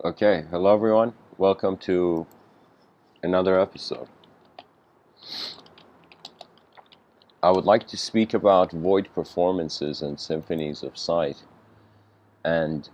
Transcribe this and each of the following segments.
Okay, hello everyone. Welcome to another episode. I would like to speak about void performances and symphonies of sight. And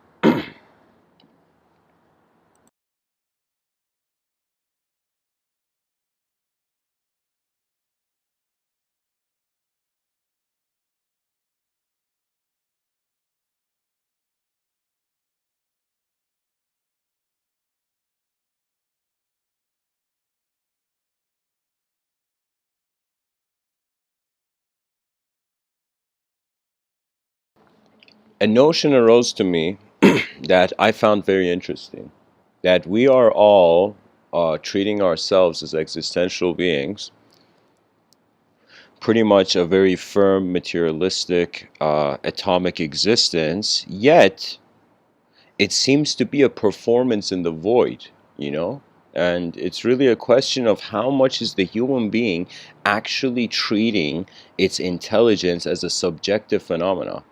a notion arose to me that I found very interesting, that we are all treating ourselves as existential beings, pretty much a very firm, materialistic, atomic existence, yet it seems to be a performance in the void, you know? And it's really a question of how much is the human being actually treating its intelligence as a subjective phenomena.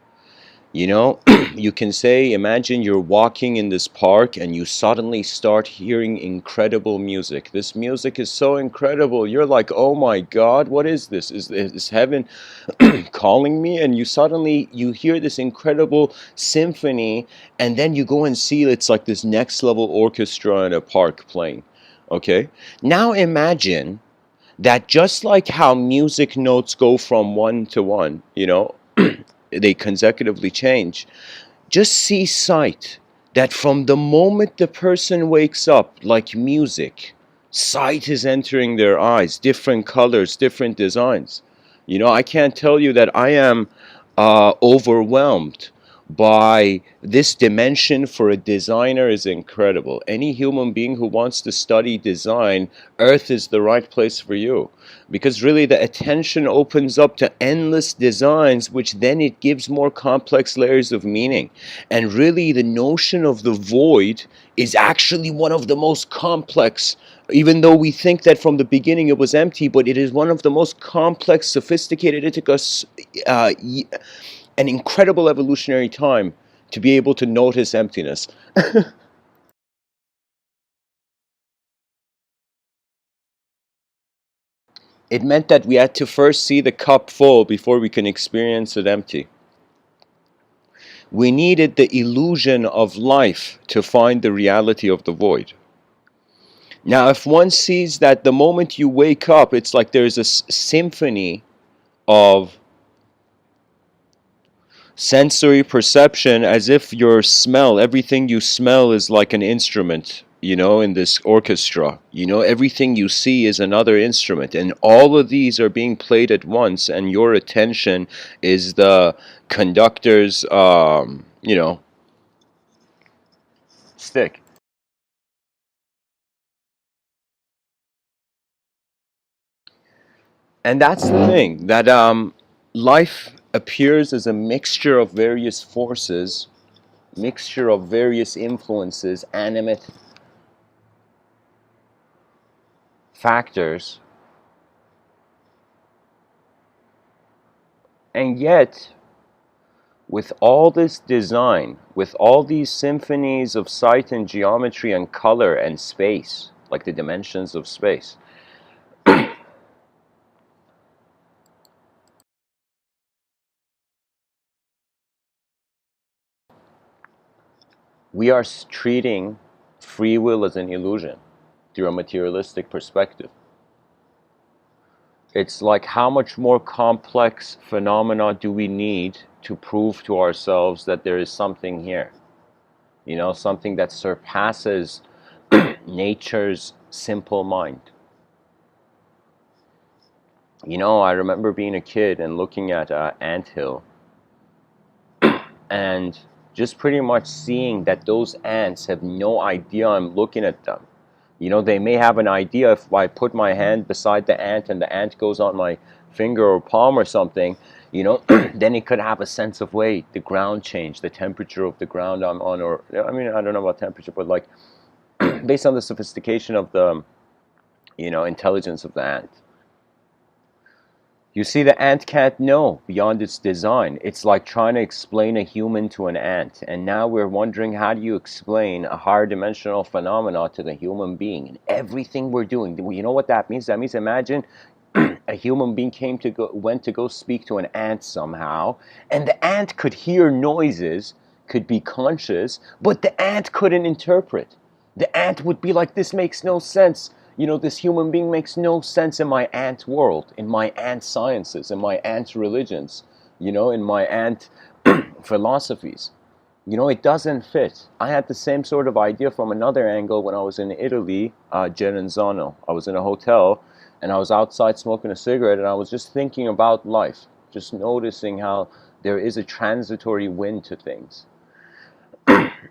You know, you can say, imagine you're walking in this park and you suddenly start hearing incredible music. This music is so incredible. You're like, oh my God, what is this? Is heaven calling me? And you hear this incredible symphony, and then you go and see it's like this next level orchestra in a park playing. Okay? Now imagine that just like how music notes go from one to one, they consecutively change. Just see sight, that from the moment the person wakes up, like music, sight is entering their eyes, different colors, different designs. I can't tell you that I am overwhelmed by this dimension. For a designer is incredible. Any human being who wants to study design, Earth is the right place for you, because really the attention opens up to endless designs, which then it gives more complex layers of meaning. And really the notion of the void is actually one of the most complex, even though we think that from the beginning it was empty, but it is one of the most complex, sophisticated. It took us an incredible evolutionary time to be able to notice emptiness. It meant that we had to first see the cup full before we can experience it empty. We needed the illusion of life to find the reality of the void. Now, if one sees that the moment you wake up, it's like there's a symphony of sensory perception, as if your smell, everything you smell is like an instrument, in this orchestra. Everything you see is another instrument, and all of these are being played at once, and your attention is the conductor's, stick. And that's the thing, that life appears as a mixture of various forces, mixture of various influences, animate factors. And yet, with all this design, with all these symphonies of sight and geometry and color and space, like the dimensions of space, we are treating free will as an illusion through a materialistic perspective. It's like, how much more complex phenomena do we need to prove to ourselves that there is something here? Something that surpasses nature's simple mind. I remember being a kid and looking at an anthill, and just pretty much seeing that those ants have no idea I'm looking at them. They may have an idea if I put my hand beside the ant and the ant goes on my finger or palm or something, then it could have a sense of weight, the ground change, the temperature of the ground I'm on, or, I mean, I don't know about temperature, but like, based on the sophistication of the, intelligence of the ant. You see, the ant can't know beyond its design. It's like trying to explain a human to an ant. And now we're wondering, how do you explain a higher dimensional phenomena to the human being? And everything we're doing, you know what that means? That means, imagine a human being went to go speak to an ant somehow, and the ant could hear noises, could be conscious, but the ant couldn't interpret. The ant would be like, this makes no sense. This human being makes no sense in my ant world, in my ant sciences, in my ant religions, in my ant philosophies. It doesn't fit. I had the same sort of idea from another angle when I was in Italy, Gerenzano. I was in a hotel and I was outside smoking a cigarette, and I was just thinking about life, just noticing how there is a transitory wind to things.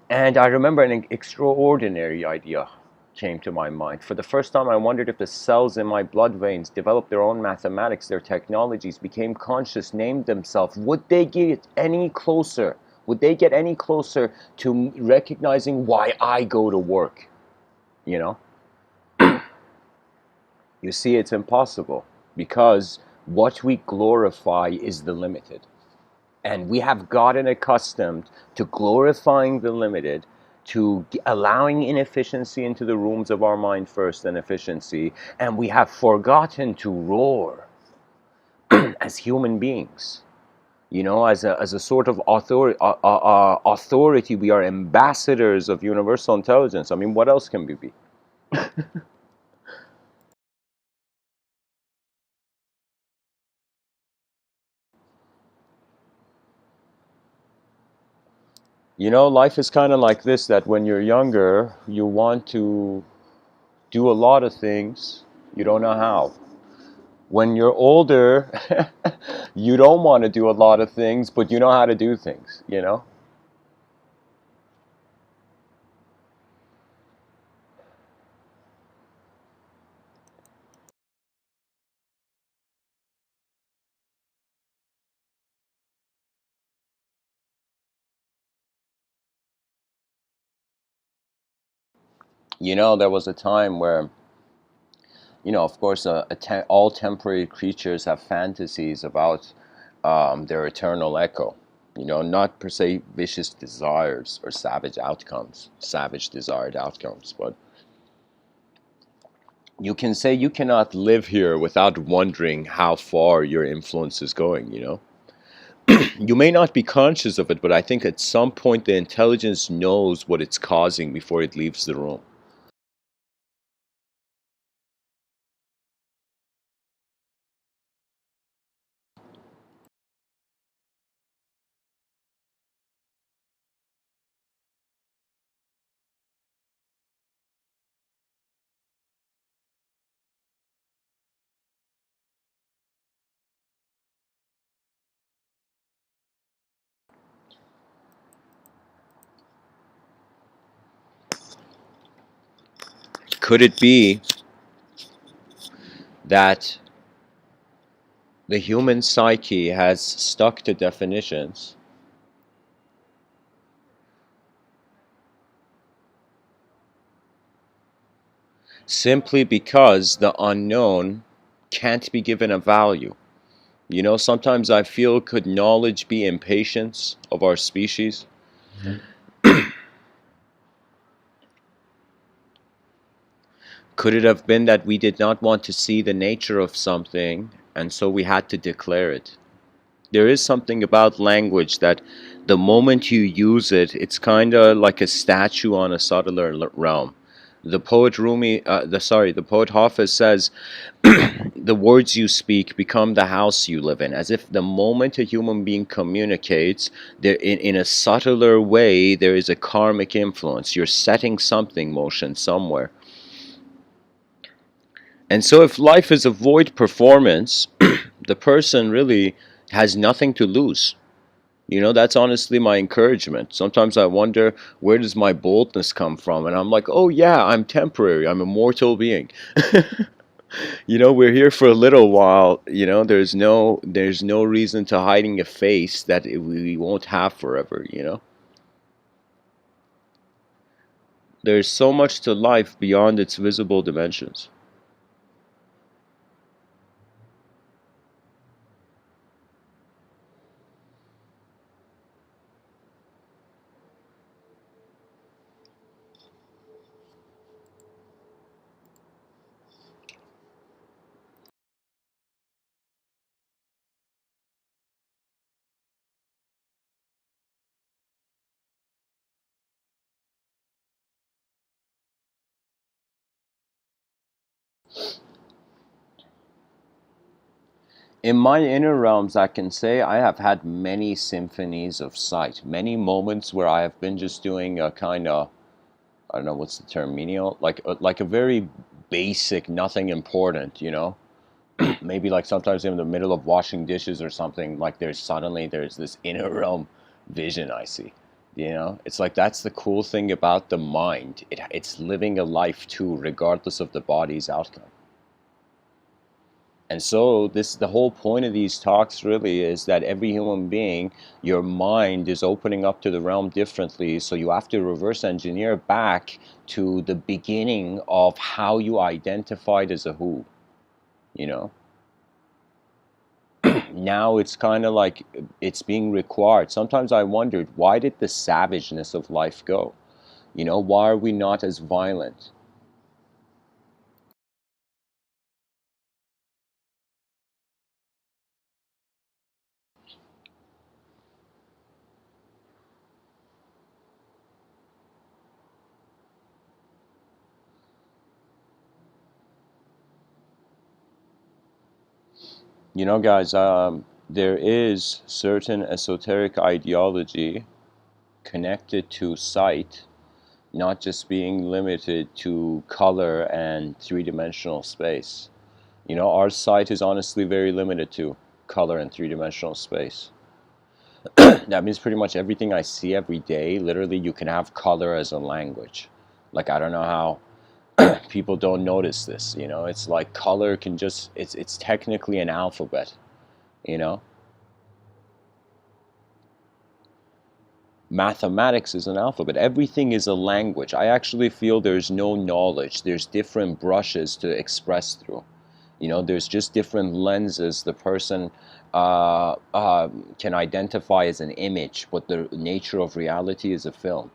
And I remember an extraordinary idea came to my mind. For the first time, I wondered if the cells in my blood veins developed their own mathematics, their technologies, became conscious, named themselves. Would they get any closer? Would they get any closer to recognizing why I go to work? You know? You see, it's impossible, because what we glorify is the limited. And we have gotten accustomed to glorifying the limited, to allowing inefficiency into the rooms of our mind first, and efficiency, and we have forgotten to roar as human beings. As a sort of authority, we are ambassadors of universal intelligence. I mean, what else can we be? Life is kind of like this, that when you're younger, you want to do a lot of things, you don't know how. When you're older, you don't want to do a lot of things, but you know how to do things. There was a time where, of course, all temporary creatures have fantasies about their eternal echo. Not per se vicious desires or savage desired outcomes, but you can say you cannot live here without wondering how far your influence is going. You may not be conscious of it, but I think at some point the intelligence knows what it's causing before it leaves the room. Could it be that the human psyche has stuck to definitions simply because the unknown can't be given a value? Sometimes I feel, could knowledge be impatience of our species? Could it have been that we did not want to see the nature of something, and so we had to declare it? There is something about language that the moment you use it, it's kind of like a statue on a subtler realm. The poet Hafiz says, the words you speak become the house you live in. As if the moment a human being communicates, in a subtler way, there is a karmic influence. You're setting something motion somewhere. And so if life is a void performance, the person really has nothing to lose. That's honestly my encouragement. Sometimes I wonder, where does my boldness come from? And I'm like, oh yeah, I'm temporary. I'm a mortal being. We're here for a little while. There's no reason to hiding a face that we won't have forever. There's so much to life beyond its visible dimensions. In my inner realms, I can say I have had many symphonies of sight, many moments where I have been just doing a kind of, I don't know what's the term, menial, like a very basic, nothing important, you know? Maybe like sometimes in the middle of washing dishes or something, like there's this inner realm vision I see. You know, it's like that's the cool thing about the mind. It's living a life too, regardless of the body's outcome. And so this the whole point of these talks really is that every human being, your mind is opening up to the realm differently. So you have to reverse engineer back to the beginning of how you identified as a who, you know? Now it's kind of like it's being required. Sometimes I wondered, why did the savageness of life go? You know, why are we not as violent? You know, guys, there is certain esoteric ideology connected to sight, not just being limited to color and three-dimensional space. You know, our sight is honestly very limited to color and three-dimensional space. That means pretty much everything I see every day, literally, you can have color as a language. Like, I don't know how people don't notice this, you know? It's like color can just, it's technically an alphabet, you know? Mathematics is an alphabet. Everything is a language. I actually feel there's no knowledge. There's different brushes to express through. You know, there's just different lenses the person can identify as an image, but the nature of reality is a film.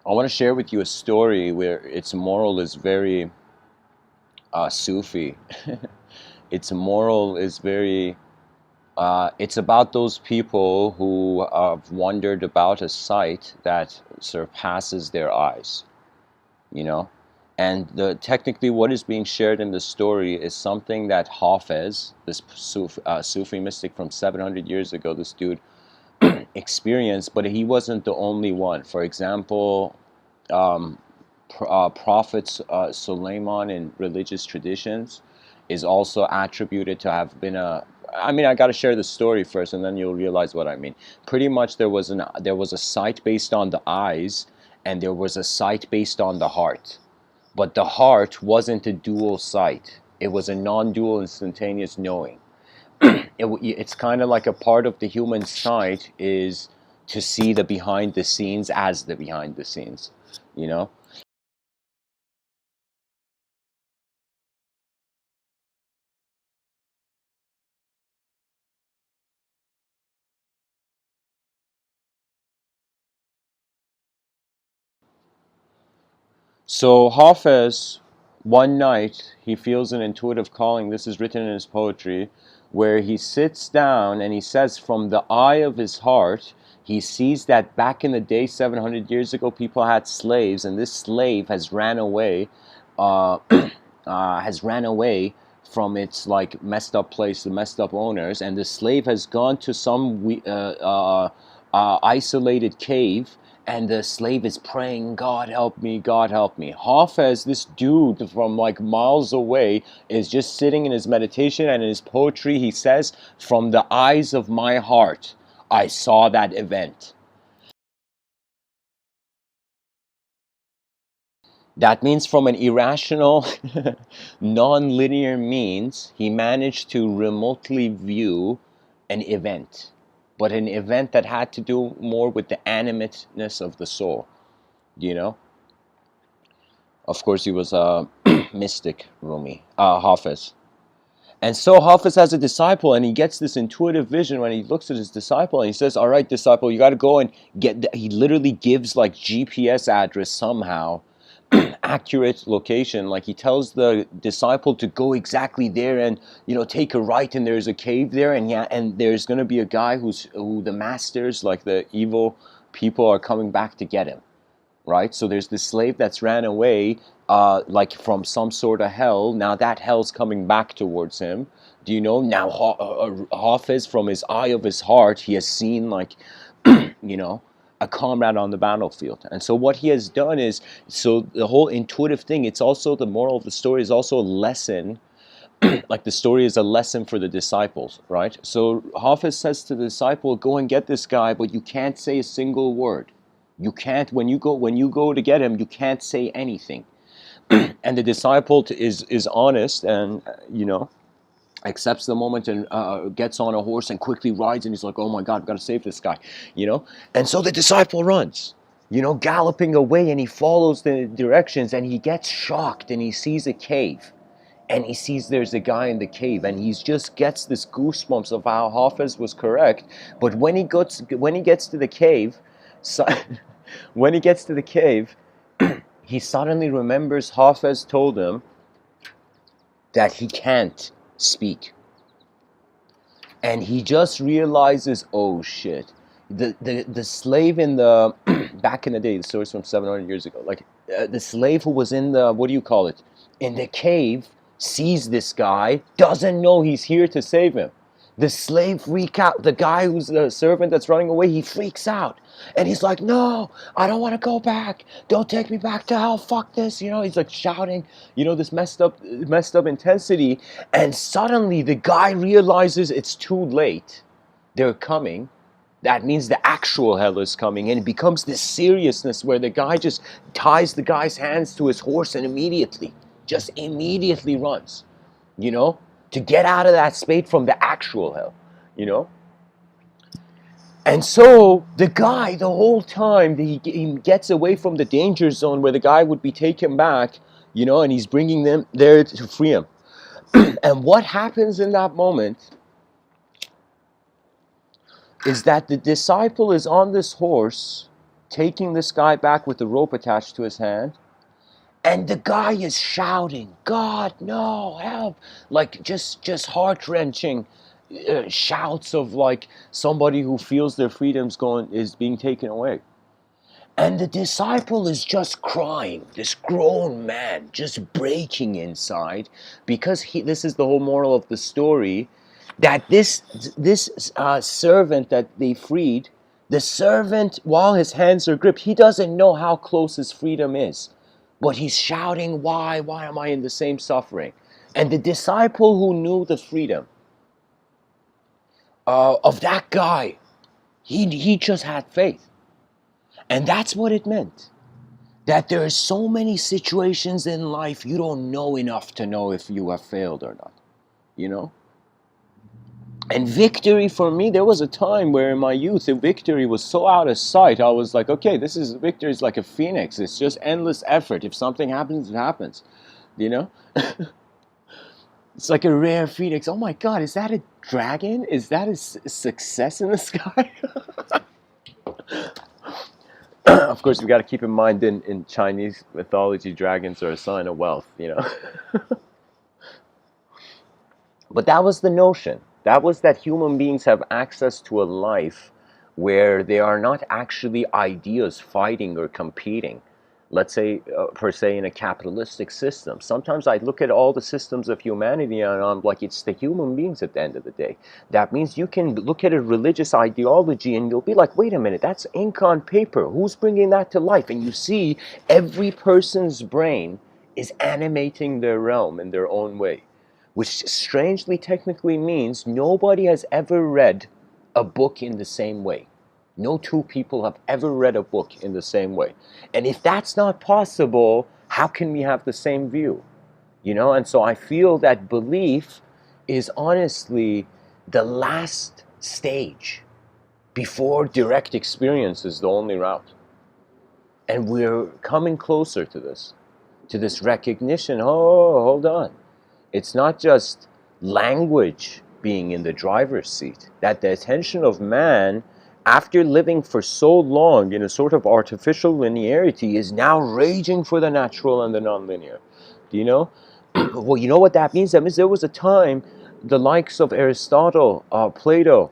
I want to share with you a story where its moral is very Sufi. Its moral is very, it's about those people who have wondered about a sight that surpasses their eyes, you know? And technically what is being shared in the story is something that Hafez, this Sufi mystic from 700 years ago, this dude experienced, but he wasn't the only one. For example, um, Prophet Suleiman in religious traditions is also attributed to have been a. I mean, I got to share the story first, and then you'll realize what I mean. Pretty much, there was a sight based on the eyes, and there was a sight based on the heart. But the heart wasn't a dual sight; it was a non-dual instantaneous knowing. It's kind of like a part of the human sight is to see the behind the scenes as the behind the scenes, you know. So Hafez, one night, he feels an intuitive calling. This is written in his poetry, where he sits down and he says, from the eye of his heart, he sees that back in the day, 700 years ago, people had slaves, and this slave has ran away, uh, has ran away from its like messed up place, the messed up owners, and the slave has gone to some isolated cave, and the slave is praying, God help me, God help me. Hafez, this dude from like miles away, is just sitting in his meditation, and in his poetry he says, from the eyes of my heart I saw that event. That means from an irrational, non-linear means, he managed to remotely view an event, but an event that had to do more with the animateness of the soul, you know? Of course, he was a mystic, Rumi, Hafiz. And so Hafiz has a disciple, and he gets this intuitive vision when he looks at his disciple, and he says, all right, disciple, you got to go and he literally gives like GPS address somehow, accurate location. Like he tells the disciple to go exactly there and, you know, take a right, and there's a cave there, and yeah, and there's going to be a guy who the masters, like the evil people, are coming back to get him, right? So there's this slave that's ran away, like from some sort of hell. Now that hell's coming back towards him. Do you know? Now Hafiz, from his eye of his heart, he has seen, like, you know, a comrade on the battlefield. And so what he has done is, so the whole intuitive thing, it's also, the moral of the story is also a lesson. Like, the story is a lesson for the disciples, right? So Hafiz says to the disciple, go and get this guy, but you can't say a single word. You can't, when you go to get him, you can't say anything. And the disciple is honest, and accepts the moment, and gets on a horse and quickly rides, and he's like, oh my God, I've got to save this guy, and so the disciple runs, galloping away, and he follows the directions, and he gets shocked, and he sees a cave, and he sees there's a guy in the cave, and he just gets this goosebumps of how Hafiz was correct. But when he gets to the cave, when he gets to the cave, he suddenly remembers Hafiz told him that he can't speak. And he just realizes, oh shit. The slave in the, back in the day, the story's from 700 years ago, like, the slave who was in the, what do you call it, in the cave, sees this guy, doesn't know he's here to save him. The slave freaks out. The guy who's the servant that's running away, he freaks out. And he's like, no, I don't want to go back. Don't take me back to hell. Fuck this. He's like shouting, this messed up intensity. And suddenly the guy realizes it's too late. They're coming. That means the actual hell is coming. And it becomes this seriousness where the guy just ties the guy's hands to his horse and immediately runs, to get out of that space from the actual hell, And so the guy, the whole time, he gets away from the danger zone where the guy would be taken back, and he's bringing them there to free him. And what happens in that moment is that the disciple is on this horse, taking this guy back with the rope attached to his hand, and the guy is shouting, God, no, help, like just heart-wrenching shouts of, like, somebody who feels their freedom's is being taken away. And the disciple is just crying, this grown man just breaking inside, because this is the whole moral of the story, that this servant that they freed, the servant, while his hands are gripped, he doesn't know how close his freedom is. But he's shouting, why am I in the same suffering? And the disciple who knew the freedom of that guy, he just had faith. And that's what it meant. That there are so many situations in life you don't know enough to know if you have failed or not. And victory, for me, there was a time where in my youth, the victory was so out of sight. I was like, okay, victory is like a phoenix. It's just endless effort. If something happens, it happens. It's like a rare phoenix. Oh my God, is that a dragon? Is that a success in the sky? Of course, we got to keep in mind in Chinese mythology, dragons are a sign of wealth, But that was the notion. That was that human beings have access to a life where they are not actually ideas fighting or competing. Let's say, per se, in a capitalistic system. Sometimes I look at all the systems of humanity and I'm like, it's the human beings at the end of the day. That means you can look at a religious ideology and you'll be like, wait a minute, that's ink on paper. Who's bringing that to life? And you see every person's brain is animating their realm in their own way. Which strangely technically means nobody has ever read a book in the same way. No two people have ever read a book in the same way. And if that's not possible, how can we have the same view? And so I feel that belief is honestly the last stage before direct experience is the only route. And we're coming closer to this recognition. Oh, hold on. It's not just language being in the driver's seat, that the attention of man, after living for so long in a sort of artificial linearity, is now raging for the natural and the nonlinear. Do you know? Well, you know what that means? That means there was a time, the likes of Aristotle, Plato,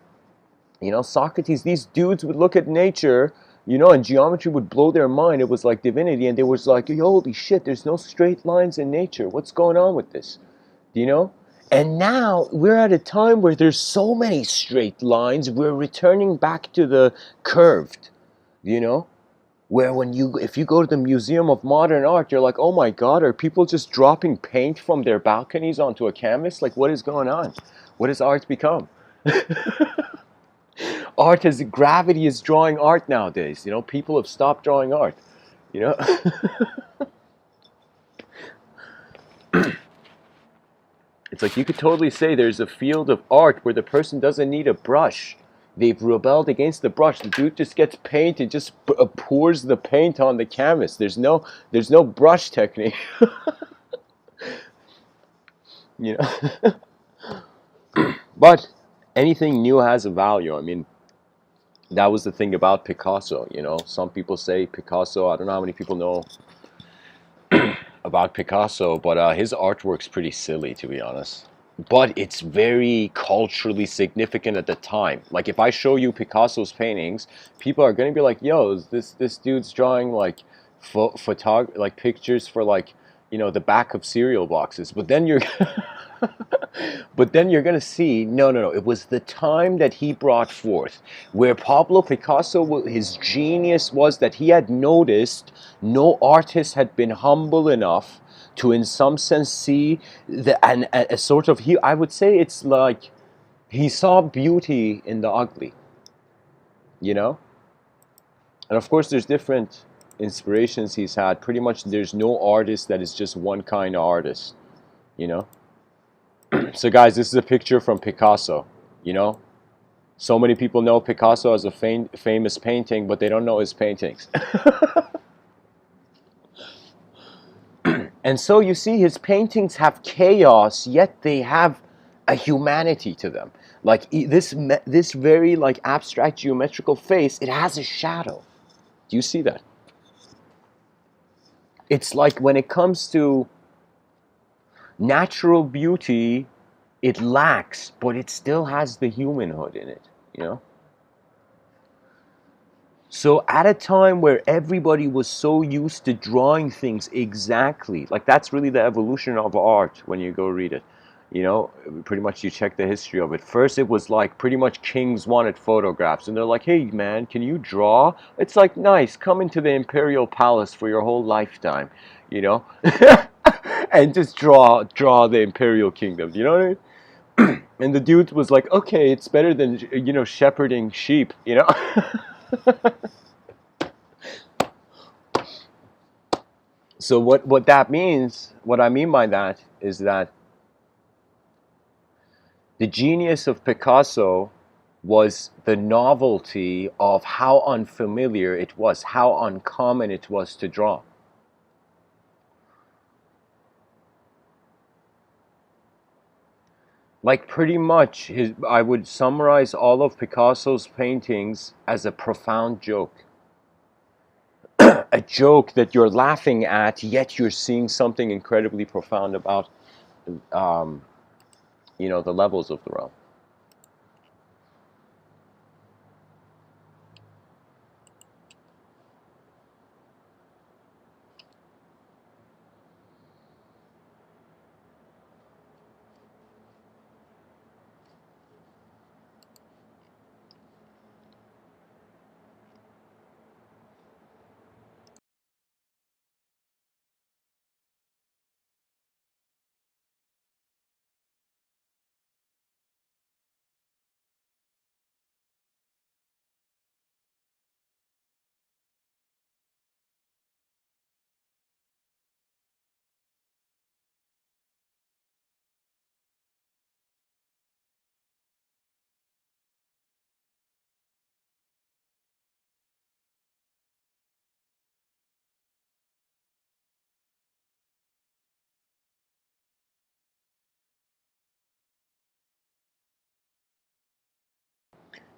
Socrates, these dudes would look at nature You know, and geometry would blow their mind. It was like divinity, and they was like, holy shit, there's no straight lines in nature. What's going on with this? You know? And now we're at a time where there's so many straight lines, we're returning back to the curved, you know? Where if you go to the Museum of Modern Art, you're like, oh my God, are people just dropping paint from their balconies onto a canvas? Like, what is going on? What has art become? Art is, gravity is drawing art nowadays. You know, people have stopped drawing art. You know, it's like you could totally say there's a field of art where the person doesn't need a brush. They've rebelled against the brush. The dude just gets paint and just pours the paint on the canvas. There's no brush technique. You know, but anything new has a value. I mean, that was the thing about Picasso. You know, some people say Picasso. I don't know how many people know about Picasso, but his artwork's pretty silly, to be honest. But it's very culturally significant at the time. Like if I show you Picasso's paintings, people are gonna be like, "Yo, is this dude's drawing like like pictures for like the back of cereal boxes." But then you're but then you're going to see, no, no, no. It was the time that he brought forth, where Pablo Picasso, his genius was that he had noticed no artist had been humble enough to, in some sense, see and a sort of, I would say it's like he saw beauty in the ugly, you know? And of course, there's different inspirations he's had. Pretty much there's no artist that is just one kind of artist, you know? So guys, this is a picture from Picasso, you know? So many people know Picasso as a famous painting, but they don't know his paintings. And so you see his paintings have chaos, yet they have a humanity to them. Like this very like abstract geometrical face, it has a shadow. Do you see that? It's like when it comes to natural beauty, it lacks, but it still has the humanhood in it, you know? So at a time where everybody was so used to drawing things exactly, like that's really the evolution of art when you go read it. You know, pretty much you check the history of it. First it was like pretty much kings wanted photographs and they're like, hey man, can you draw? It's like, nice, come into the imperial palace for your whole lifetime, you know? And just draw the imperial kingdom, you know what I mean? And the dude was like, okay, it's better than, shepherding sheep, you know? So what that means, what I mean by that is that the genius of Picasso was the novelty of how unfamiliar it was, how uncommon it was to draw. Like pretty much, I would summarize all of Picasso's paintings as a profound joke. A joke that you're laughing at, yet you're seeing something incredibly profound about, um, the levels of the realm.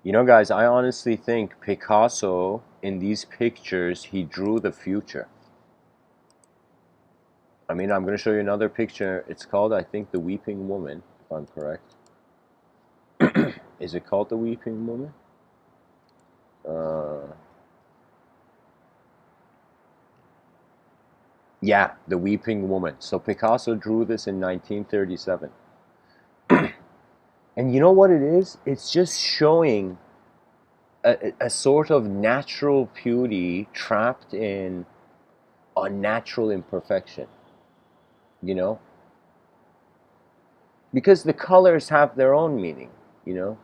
You know, guys, I honestly think Picasso, in these pictures, he drew the future. I mean, I'm going to show you another picture. It's called, I think, The Weeping Woman, if I'm correct. Is it called The Weeping Woman? Uh, Yeah, the Weeping Woman. So Picasso drew this in 1937. And you know what it is? It's just showing a sort of natural beauty trapped in unnatural imperfection, you know? Because the colors have their own meaning, you know?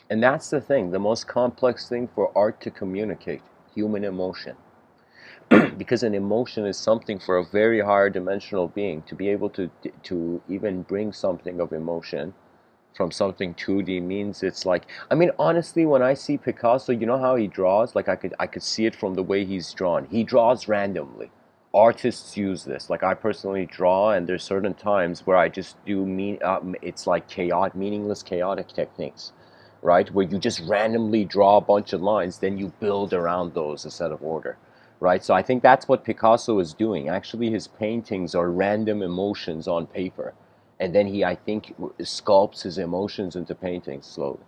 And that's the thing, the most complex thing for art to communicate, human emotion. Because an emotion is something for a very higher dimensional being to be able to even bring something of emotion from something 2D means it's like, I mean, honestly, when I see Picasso, you know how he draws? Like I could see it from the way he's drawn. He draws randomly. Artists use this. Like I personally draw, and there's certain times where I just do it's like chaotic, meaningless, chaotic techniques, right? Where you just randomly draw a bunch of lines, then you build around those a set of order, right? So I think that's what Picasso is doing. Actually, his paintings are random emotions on paper, and then he, I think, sculpts his emotions into paintings slowly.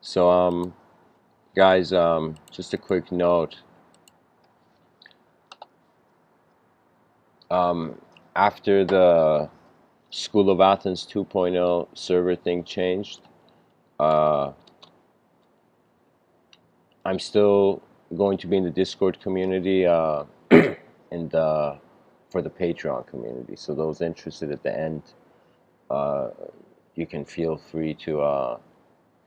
So, guys, just a quick note. Um, After the School of Athens 2.0 server thing changed, uh, I'm still going to be in the Discord community, and for the Patreon community. So those interested at the end, uh, you can feel free to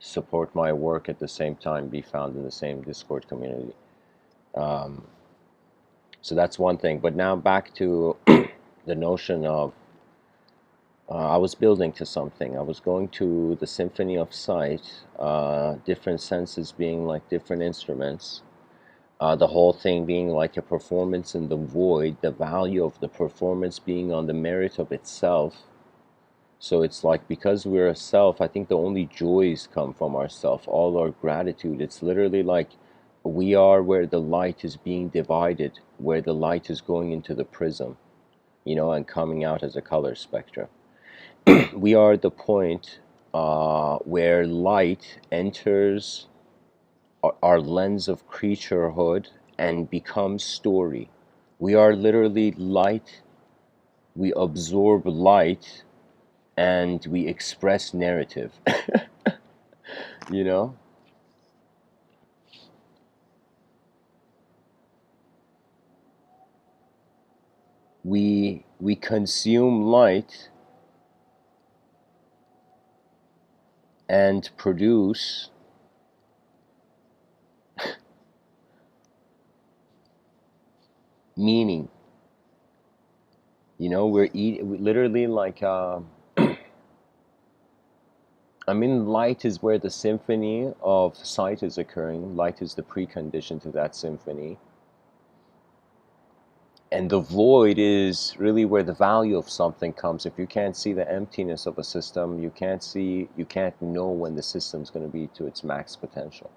support my work at the same time, be found in the same Discord community. Um, so that's one thing. But now back to the notion of I was building to something. I was going to the symphony of sight, different senses being like different instruments, the whole thing being like a performance in the void, the value of the performance being on the merit of itself. So it's like because we're a self, I think the only joys come from ourself, all our gratitude. It's literally like we are where the light is being divided, where the light is going into the prism, and coming out as a color spectrum. We are the point where light enters our lens of creaturehood and becomes story. We are literally light. We absorb light and we express narrative. you know we consume light and produce meaning. We literally like I mean, light is where the symphony of sight is occurring. Light is the precondition to that symphony. And the void is really where the value of something comes. If you can't see the emptiness of a system, you can't know when the system's going to be to its max potential.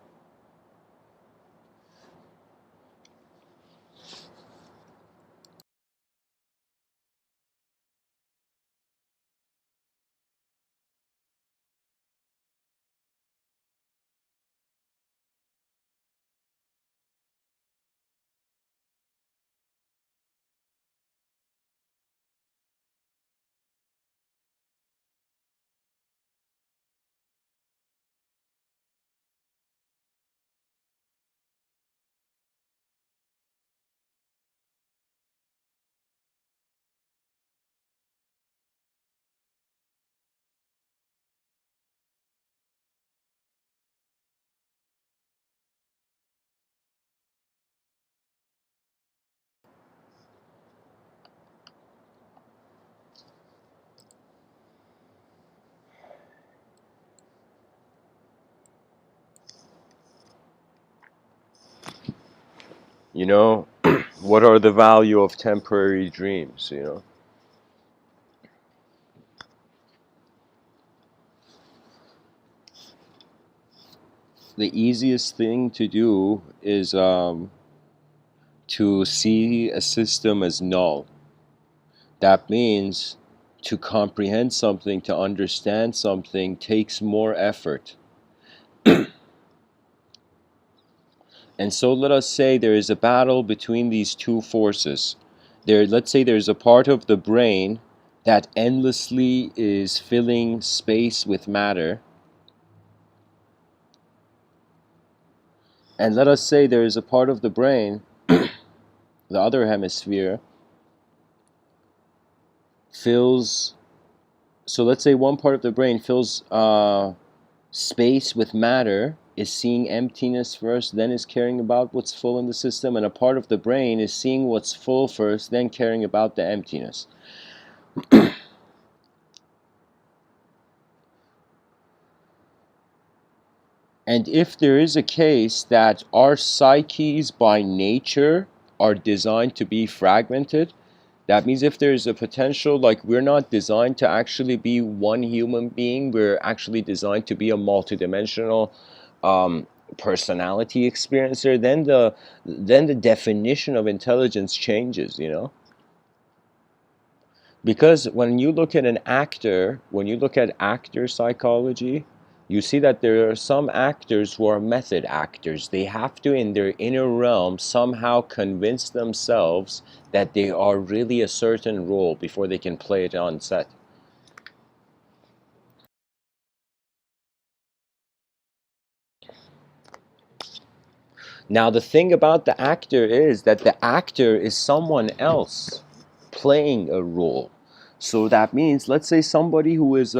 You know, what are the value of temporary dreams? The easiest thing to do is to see a system as null. That means to comprehend something, to understand something, takes more effort. And so let us say there is a battle between these two forces. Let's say there's a part of the brain that endlessly is filling space with matter. And let us say there is a part of the brain, the other hemisphere, fills. So let's say one part of the brain fills space with matter, is seeing emptiness first, then is caring about what's full in the system, and a part of the brain is seeing what's full first, then caring about the emptiness. And if there is a case that our psyches by nature are designed to be fragmented, that means if there's a potential, like we're not designed to actually be one human being, we're actually designed to be a multidimensional personality experiencer, then the definition of intelligence changes. Because when you look at an actor, when you look at actor psychology, you see that there are some actors who are method actors. They have to, in their inner realm, somehow convince themselves that they are really a certain role before they can play it on set. Now, the thing about the actor is that the actor is someone else playing a role. So that means, let's say somebody who is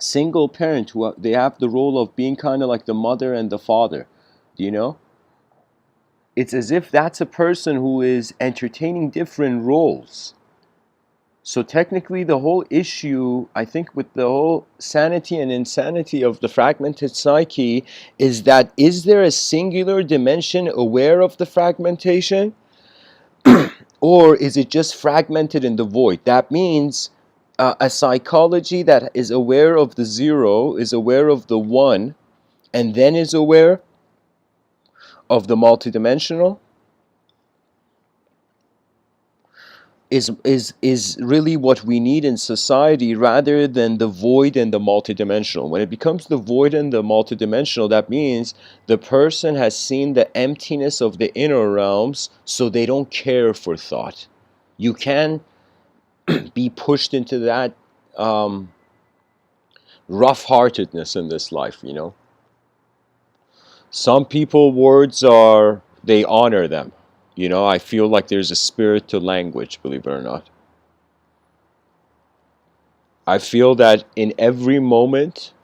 single parent who they have the role of being kind of like the mother and the father. Do you know? It's as if that's a person who is entertaining different roles. So technically, the whole issue, I think, with the whole sanity and insanity of the fragmented psyche is that is there a singular dimension aware of the fragmentation? Or is it just fragmented in the void? That means a psychology that is aware of the zero, is aware of the one, and then is aware of the multidimensional, is really what we need in society, rather than the void and the multidimensional. When it becomes the void and the multidimensional, that means the person has seen the emptiness of the inner realms, so they don't care for thought. You can be pushed into that rough-heartedness in this life, you know. Some people, words are, they honor them. You know, I feel like there's a spirit to language, believe it or not. I feel that in every moment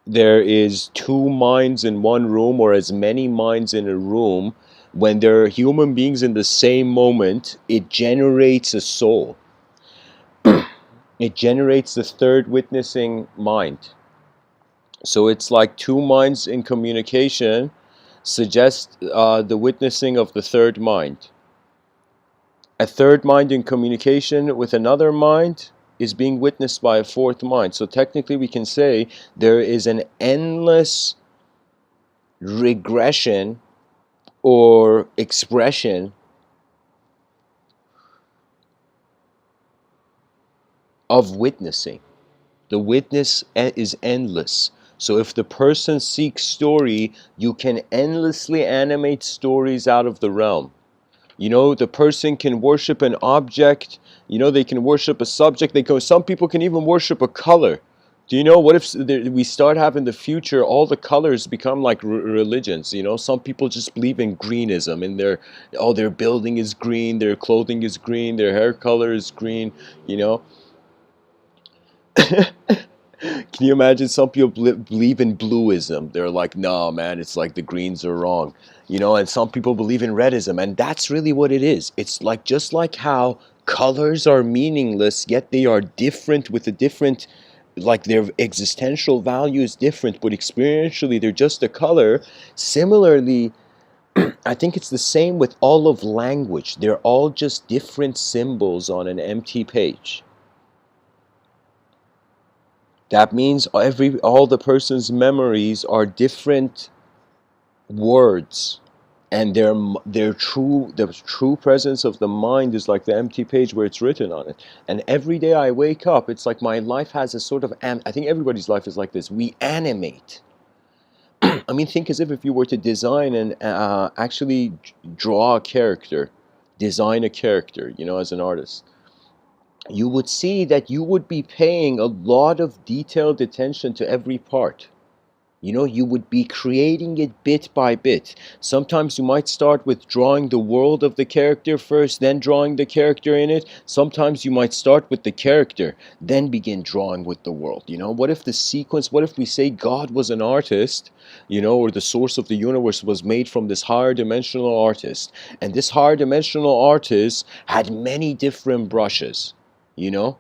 there is two minds in one room, or as many minds in a room. When there are human beings in the same moment, it generates a soul. It generates the third witnessing mind. So it's like two minds in communication suggest the witnessing of the third mind. A third mind in communication with another mind is being witnessed by a fourth mind. So technically we can say there is an endless regression or expression of witnessing. The witness is endless. So if the person seeks story, you can endlessly animate stories out of the realm. You know, the person can worship an object, you know, they can worship a subject, some people can even worship a color. Do you know, what if we start having the future, all the colors become like religions, you know? Some people just believe in greenism, and their building is green, their clothing is green, their hair color is green, you know? Can you imagine some people believe in bluism? They're like, no, man, it's like the greens are wrong. You know, and some people believe in redism, and that's really what it is. It's like, just like how colors are meaningless, yet they are different with a different, like their existential value is different, but experientially they're just a color. Similarly, I think it's the same with all of language. They're all just different symbols on an empty page. That means all the person's memories are different words, and the true presence of the mind is like the empty page where it's written on it. And every day I wake up, it's like my life has a sort of I think everybody's life is like this. We animate. I mean, think as if you were to design and actually draw a character, design a character, you know, as an artist. You would see that you would be paying a lot of detailed attention to every part. You know, you would be creating it bit by bit. Sometimes you might start with drawing the world of the character first, then drawing the character in it. Sometimes you might start with the character, then begin drawing with the world. You know, what if what if we say God was an artist, you know, or the source of the universe was made from this higher dimensional artist, and this higher dimensional artist had many different brushes, you know?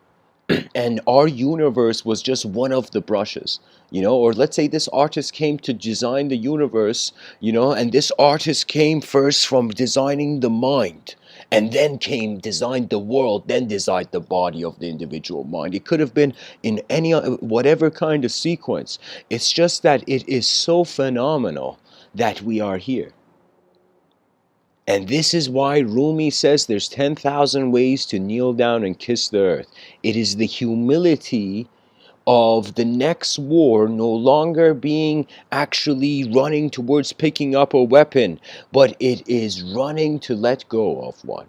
And our universe was just one of the brushes, you know. Or let's say this artist came to design the universe, you know, and this artist came first from designing the mind, and then came designed the world, then designed the body of the individual mind. It could have been in any whatever kind of sequence. It's just that it is so phenomenal that we are here. And this is why Rumi says there's 10,000 ways to kneel down and kiss the earth. It is the humility of the next war no longer being actually running towards picking up a weapon, but it is running to let go of one.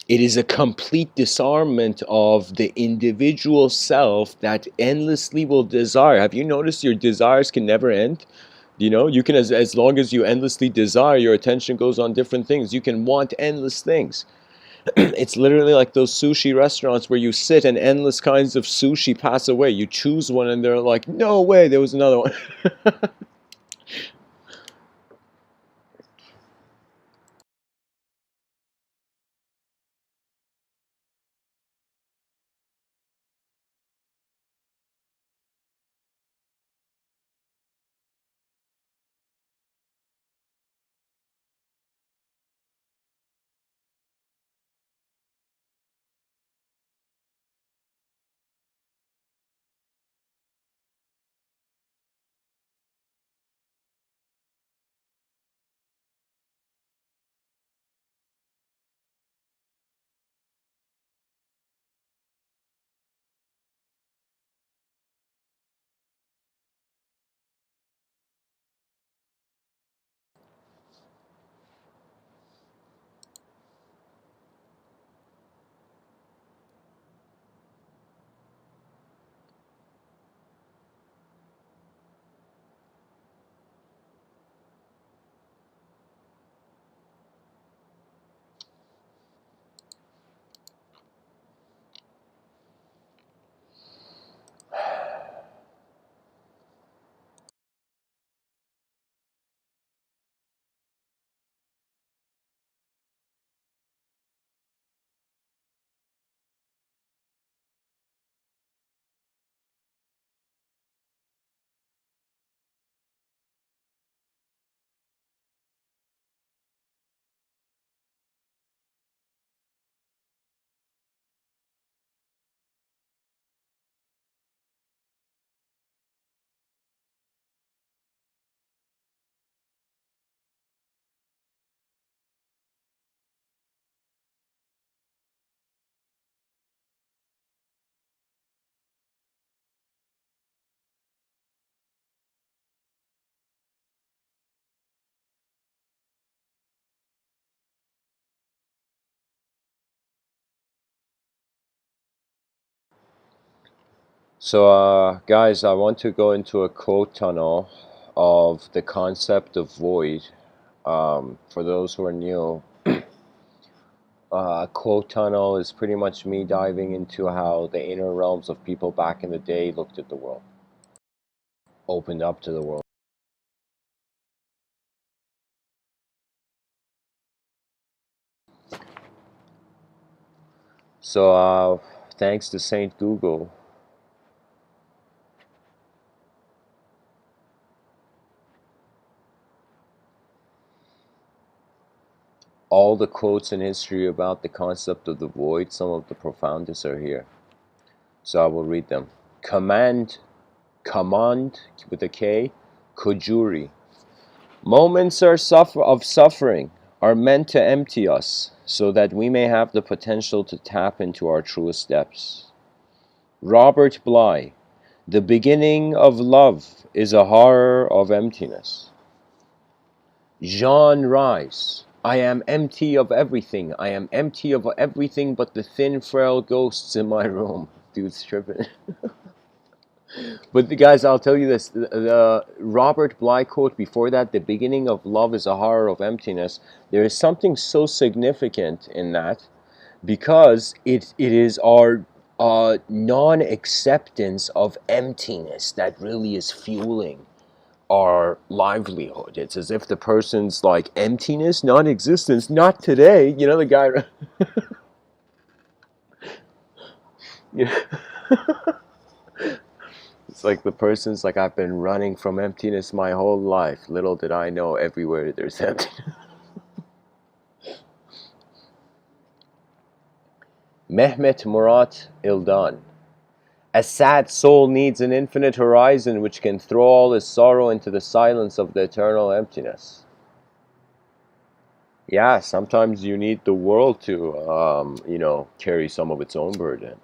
It is a complete disarmament of the individual self that endlessly will desire. Have you noticed your desires can never end? You know, you can, as long as you endlessly desire, your attention goes on different things. You can want endless things. It's literally like those sushi restaurants where you sit and endless kinds of sushi pass away. You choose one and they're like, no way, there was another one. So, guys, I want to go into a quote tunnel of the concept of void. For those who are new, a quote tunnel is pretty much me diving into how the inner realms of people back in the day looked at the world, opened up to the world. So, thanks to Saint Google, all the quotes in history about the concept of the void, some of the profoundest are here. So I will read them. Command with a K, Kujuri. Moments of suffering are meant to empty us so that we may have the potential to tap into our truest depths. Robert Bly. The beginning of love is a horror of emptiness. Jean Rice. I am empty of everything. I am empty of everything but the thin, frail ghosts in my room. Dude's tripping. But guys, I'll tell you this: the Robert Bly quote before that, "The beginning of love is a horror of emptiness." There is something so significant in that because it is our non-acceptance of emptiness that really is fueling our livelihood. It's as if the person's like emptiness, non-existence, not today. You know the guy. Yeah. It's like the person's like, I've been running from emptiness my whole life. Little did I know, everywhere there's emptiness. Mehmet Murat Ildan. A sad soul needs an infinite horizon which can throw all his sorrow into the silence of the eternal emptiness. Yeah, sometimes you need the world to, carry some of its own burden.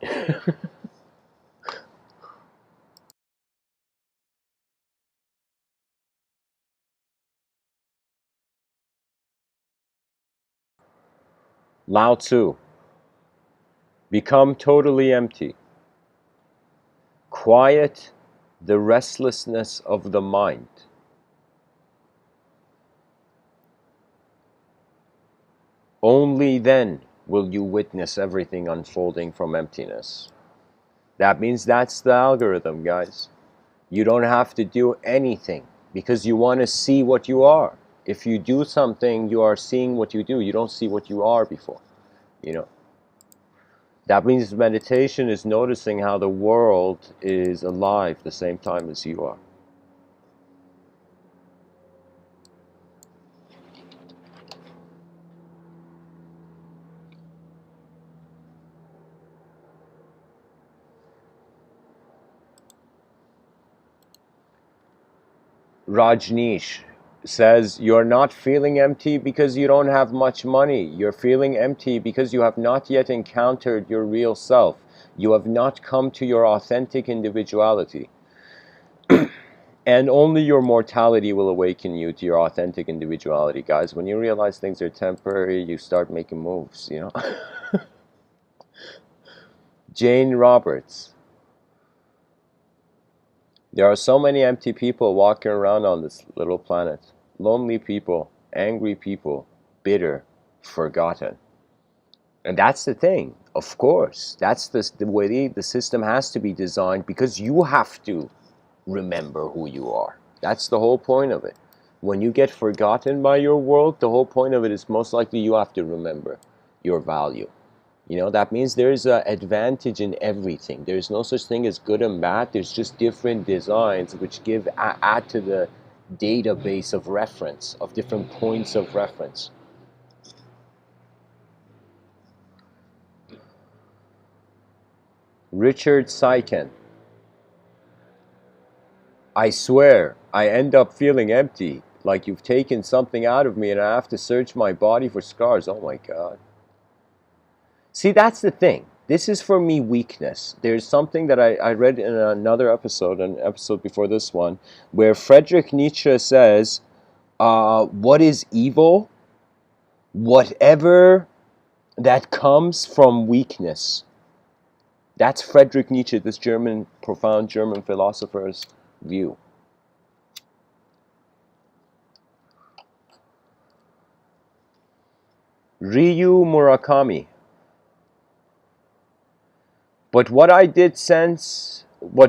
Lao Tzu. Become totally empty. Quiet the restlessness of the mind. Only then will you witness everything unfolding from emptiness. That means that's the algorithm, guys. You don't have to do anything because you want to see what you are. If you do something, you are seeing what you do. You don't see what you are before, you know. That means meditation is noticing how the world is alive the same time as you are. Rajneesh says you're not feeling empty because you don't have much money. You're feeling empty because you have not yet encountered your real self. You have not come to your authentic individuality. And only your mortality will awaken you to your authentic individuality, guys. When you realize things are temporary, you start making moves, you know? Jane Roberts. There are so many empty people walking around on this little planet. Lonely people, angry people, bitter, forgotten. And that's the thing, of course. That's the way the system has to be designed, because you have to remember who you are. That's the whole point of it. When you get forgotten by your world, the whole point of it is most likely you have to remember your value. You know, that means there's an advantage in everything. There's no such thing as good and bad. There's just different designs which add to the database of reference, of different points of reference. Richard Syken. I swear, I end up feeling empty, like you've taken something out of me and I have to search my body for scars. Oh my God. See, that's the thing. This is for me weakness. There's something that I read in another episode, an episode before this one, where Friedrich Nietzsche says, what is evil? Whatever that comes from weakness. That's Friedrich Nietzsche, this German, profound German philosopher's view. Ryu Murakami. But what I did sense was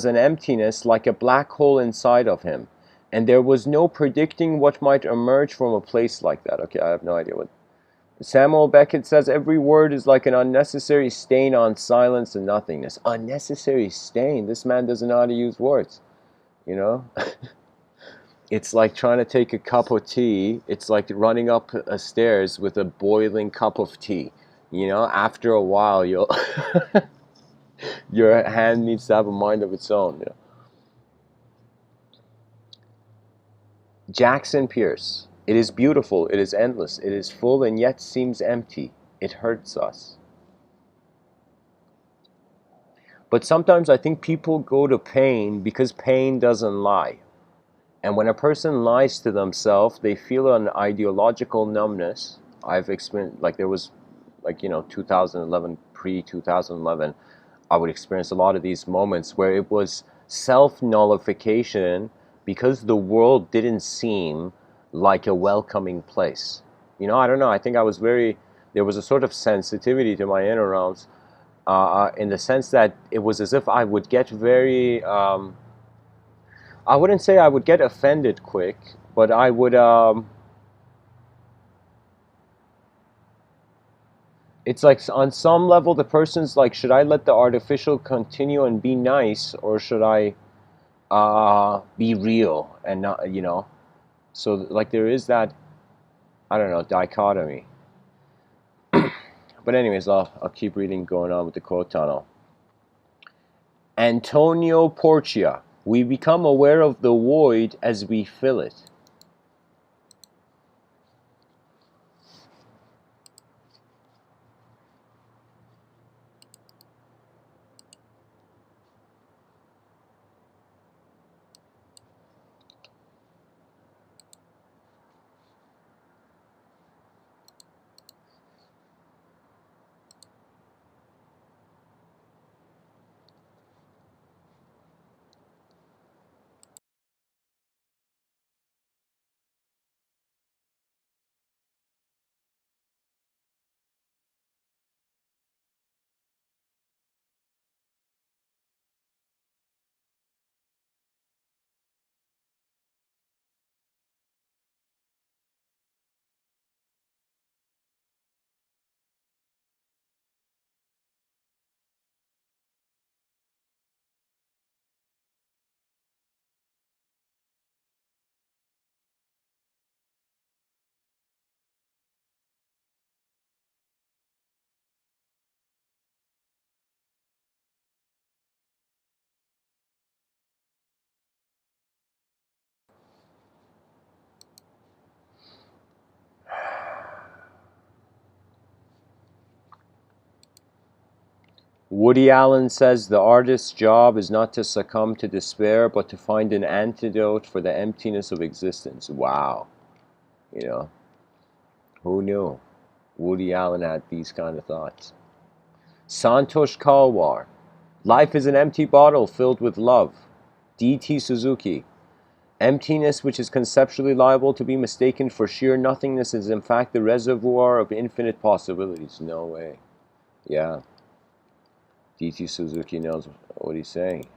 an emptiness, like a black hole inside of him. And there was no predicting what might emerge from a place like that. Okay, I have no idea what. Samuel Beckett says every word is like an unnecessary stain on silence and nothingness. Unnecessary stain? This man doesn't know how to use words. You know? It's like trying to take a cup of tea. It's like running up a stairs with a boiling cup of tea. You know, after a while, you'll your hand needs to have a mind of its own. You know? Jackson Pierce. It is beautiful. It is endless. It is full and yet seems empty. It hurts us. But sometimes I think people go to pain because pain doesn't lie. And when a person lies to themselves, they feel an ideological numbness. I've experienced, like there was, like, you know, 2011, pre-2011, I would experience a lot of these moments where it was self-nullification because the world didn't seem like a welcoming place. You know, I don't know, I think I was there was a sort of sensitivity to my inner realms, in the sense that it was as if I would get very, I wouldn't say I would get offended quick, but I would, it's like on some level the person's like, should I let the artificial continue and be nice, or should I be real and not, you know? So like there is that, I don't know, dichotomy. But anyways, I'll keep reading, going on with the quote tunnel. Antonio Porcia. We become aware of the void as we fill it. Woody Allen says the artist's job is not to succumb to despair, but to find an antidote for the emptiness of existence. Wow. You know, who knew Woody Allen had these kind of thoughts? Santosh Kalwar. Life is an empty bottle filled with love. D.T. Suzuki. Emptiness, which is conceptually liable to be mistaken for sheer nothingness, is in fact the reservoir of infinite possibilities. No way. Yeah. D.T. Suzuki knows what he's saying.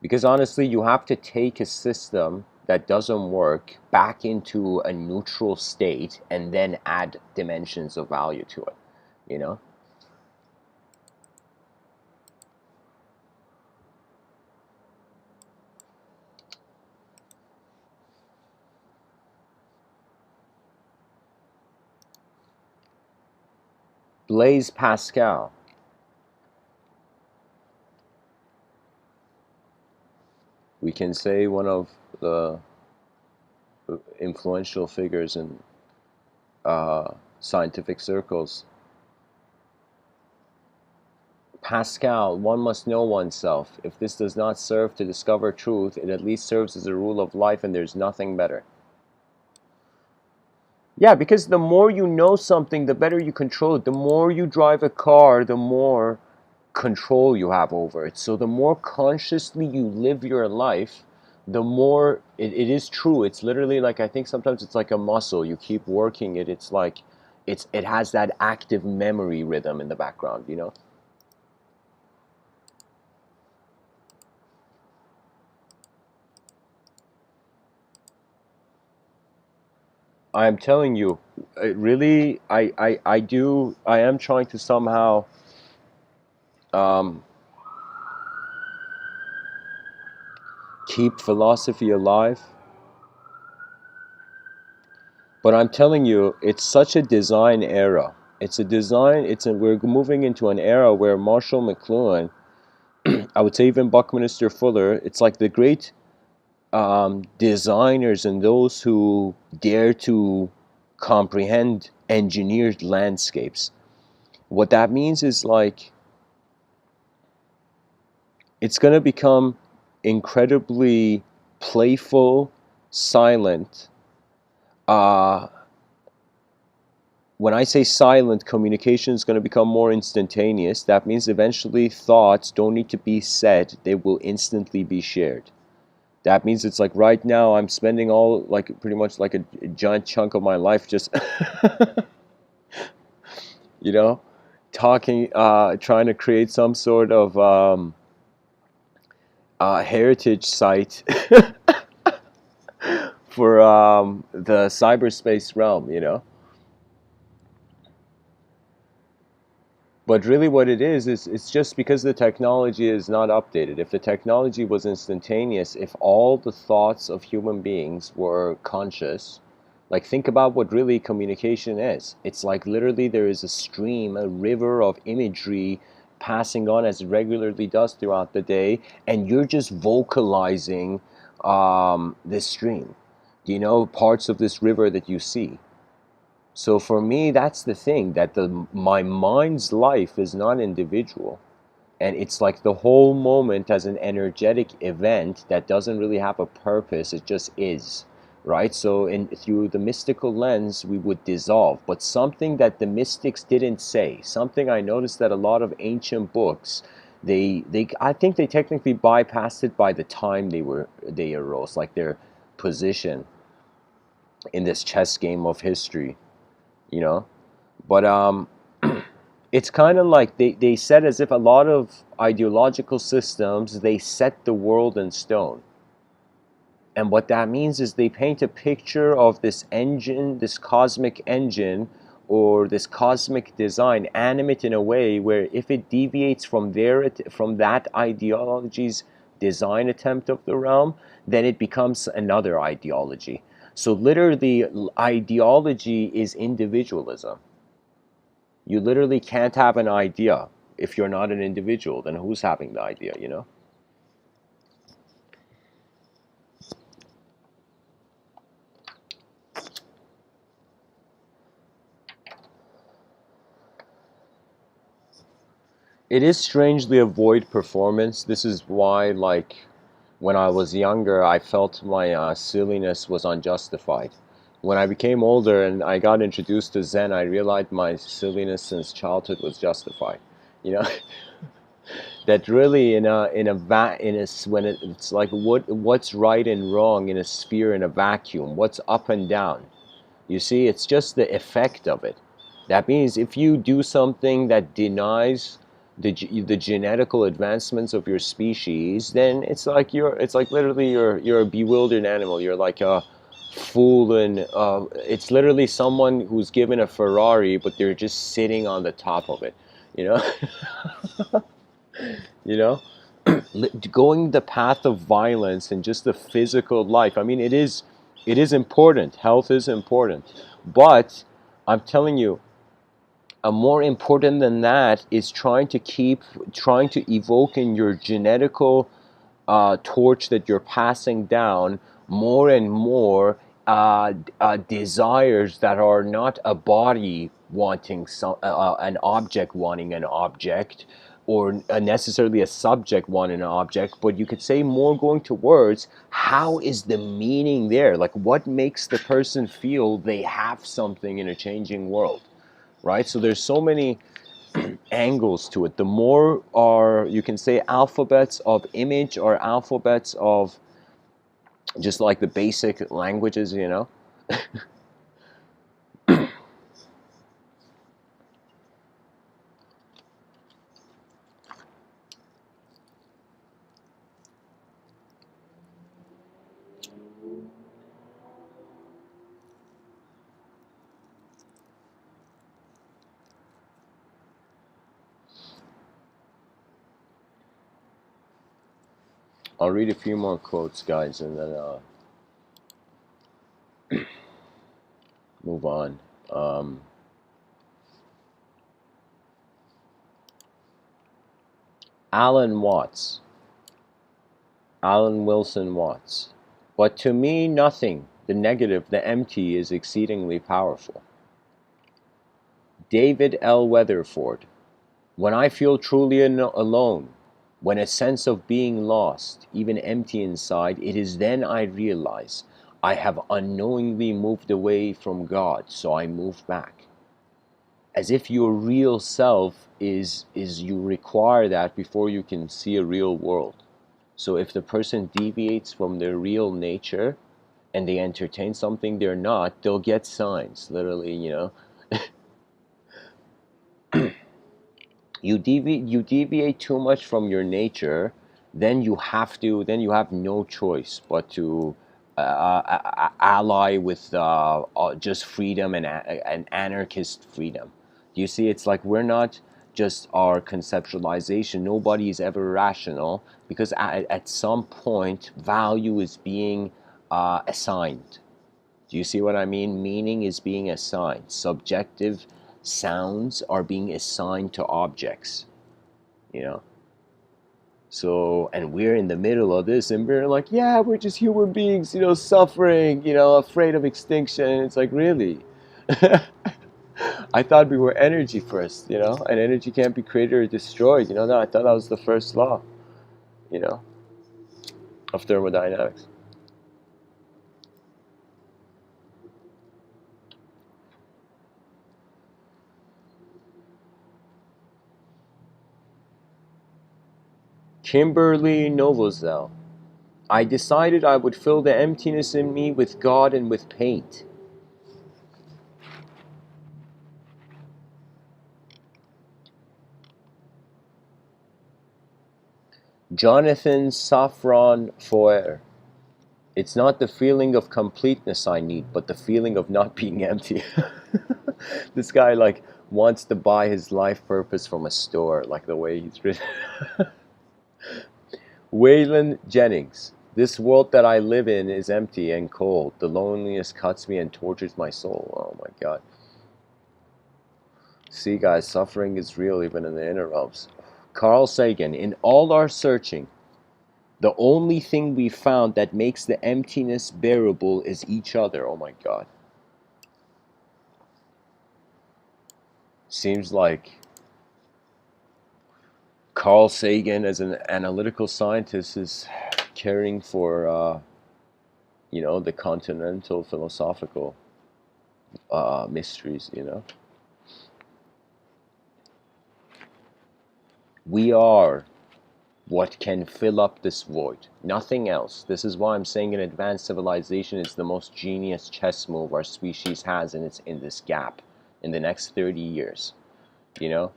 Because honestly, you have to take a system that doesn't work back into a neutral state and then add dimensions of value to it, you know? Blaise Pascal. We can say one of the influential figures in scientific circles. Pascal, one must know oneself. If this does not serve to discover truth, it at least serves as a rule of life, and there's nothing better. Yeah, because the more you know something, the better you control it. The more you drive a car, the more control you have over it. So the more consciously you live your life, the more it is true. It's literally like, I think sometimes it's like a muscle. You keep working it. It's like it has that active memory rhythm in the background, you know? I am telling you, really, I am trying to somehow um, keep philosophy alive. But I'm telling you, it's such a design era. It's a design, we're moving into an era where Marshall McLuhan, I would say even Buckminster Fuller, it's like the great designers and those who dare to comprehend engineered landscapes. What that means is like, it's going to become incredibly playful, silent. When I say silent, communication is going to become more instantaneous. That means eventually thoughts don't need to be said, they will instantly be shared. That means it's like right now I'm spending all, like pretty much like a giant chunk of my life just, you know, talking, trying to create some sort of heritage site for the cyberspace realm, you know? But really what it is it's just because the technology is not updated. If the technology was instantaneous, if all the thoughts of human beings were conscious, like think about what really communication is. It's like literally there is a stream, a river of imagery passing on as it regularly does throughout the day, and you're just vocalizing this stream. Do you know parts of this river that you see? So for me, that's the thing, that my mind's life is not individual. And it's like the whole moment as an energetic event that doesn't really have a purpose, it just is. Right? So through the mystical lens, we would dissolve. But something that the mystics didn't say, something I noticed that a lot of ancient books, I think they technically bypassed it by the time they arose, like their position in this chess game of history, you know? But it's kind of like they said, as if a lot of ideological systems, they set the world in stone. And what that means is they paint a picture of this engine, this cosmic engine, or this cosmic design, animate in a way where if it deviates from from that ideology's design attempt of the realm, then it becomes another ideology. So literally, ideology is individualism. You literally can't have an idea if you're not an individual. Then who's having the idea, you know? It is strangely a void performance. This is why, like, when I was younger, I felt my silliness was unjustified. When I became older and I got introduced to Zen, I realized my silliness since childhood was justified. You know, that really when it's like what's right and wrong in a sphere in a vacuum, what's up and down. You see, it's just the effect of it. That means if you do something that denies the genetical advancements of your species, then it's like literally you're a bewildered animal. You're like a fool, and it's literally someone who's given a Ferrari, but they're just sitting on the top of it. You know, you know, going the path of violence and just the physical life. I mean, it is important. Health is important, but I'm telling you, more important than that is trying to evoke in your genetical torch that you're passing down more and more desires that are not a body wanting an object wanting an object, or necessarily a subject wanting an object, but you could say more going towards how is the meaning there, like what makes the person feel they have something in a changing world, right? So there's so many angles to it. The more are, you can say, alphabets of image or alphabets of just like the basic languages, you know. I'll read a few more quotes, guys, and then move on. Um, Alan Watts, Alan Wilson Watts. But to me, nothing, the negative, the empty, is exceedingly powerful. David L. Weatherford. When I feel truly alone, when a sense of being lost, even empty inside, it is then I realize I have unknowingly moved away from God, so I move back. As if your real self is you require that before you can see a real world. So if the person deviates from their real nature and they entertain something they're not, they'll get signs, literally, you know. You deviate too much from your nature, then you have no choice but to ally with just freedom and an anarchist freedom. Do you see? It's like we're not just our conceptualization. Nobody is ever rational because at some point value is being assigned. Do you see what I mean? Meaning is being assigned. Subjective sounds are being assigned to objects, you know? So, and we're in the middle of this and we're like, yeah, we're just human beings, you know, suffering, you know, afraid of extinction. It's like, really? I thought we were energy first, you know, and energy can't be created or destroyed, you know? No, I thought that was the first law, you know, of thermodynamics. Kimberly Novozel. I decided I would fill the emptiness in me with God and with paint. Jonathan Safran Foer. It's not the feeling of completeness I need, but the feeling of not being empty. This guy like wants to buy his life purpose from a store, like the way he's written. Waylon Jennings. This world that I live in is empty and cold. The loneliness cuts me and tortures my soul. Oh my God. See, guys, suffering is real even in the inner realms. Carl Sagan. In all our searching, the only thing we found that makes the emptiness bearable is each other. Oh my God. Seems like Carl Sagan, as an analytical scientist, is caring for the continental philosophical mysteries. We are what can fill up this void. Nothing else. This is why I'm saying an advanced civilization is the most genius chess move our species has in this gap in the next 30 years. You know,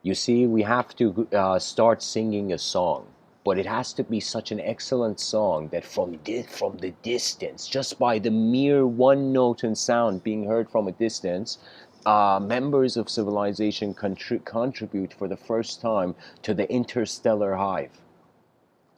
you see, we have to start singing a song, but it has to be such an excellent song that from the distance, just by the mere one note and sound being heard from a distance, members of civilization contribute for the first time to the interstellar hive.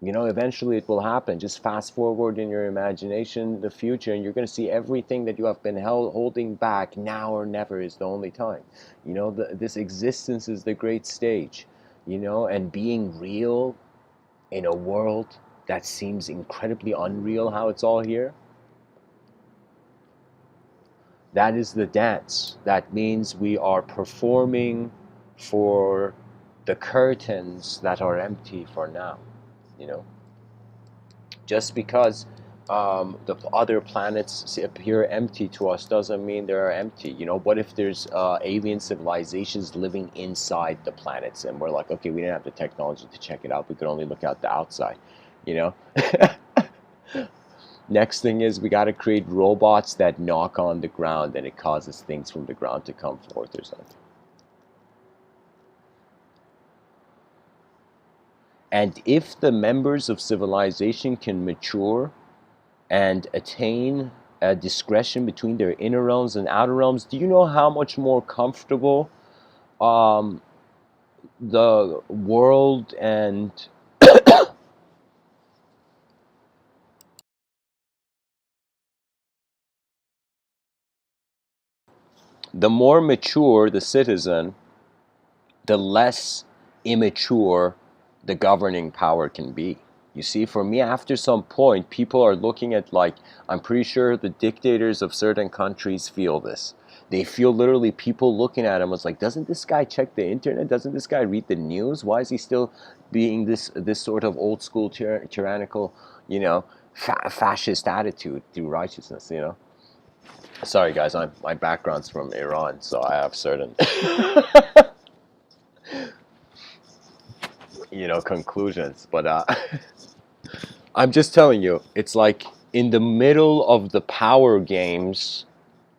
Eventually it will happen. Just fast forward in your imagination the future, and you're going to see everything that you have been holding back. Now or never is the only time. This existence is the great stage. And being real in a world that seems incredibly unreal, how it's all here. That is the dance. That means we are performing for the curtains that are empty for now. Just because the other planets appear empty to us doesn't mean they're empty. What if there's alien civilizations living inside the planets, and we're like, okay, we didn't have the technology to check it out. We could only look out the outside. Next thing is we got to create robots that knock on the ground, and it causes things from the ground to come forth or something. And if the members of civilization can mature and attain a discretion between their inner realms and outer realms, do you know how much more comfortable the world and the more mature the citizen, the less immature the governing power can be? You see, for me, after some point, people are looking at, like, I'm pretty sure the dictators of certain countries feel this. They feel literally people looking at him was like, doesn't this guy check the internet? Doesn't this guy read the news? Why is he still being this sort of old school tyrannical, fascist attitude through righteousness? Sorry, guys, my background's from Iran, so I have certain, conclusions. But I'm just telling you, it's like in the middle of the power games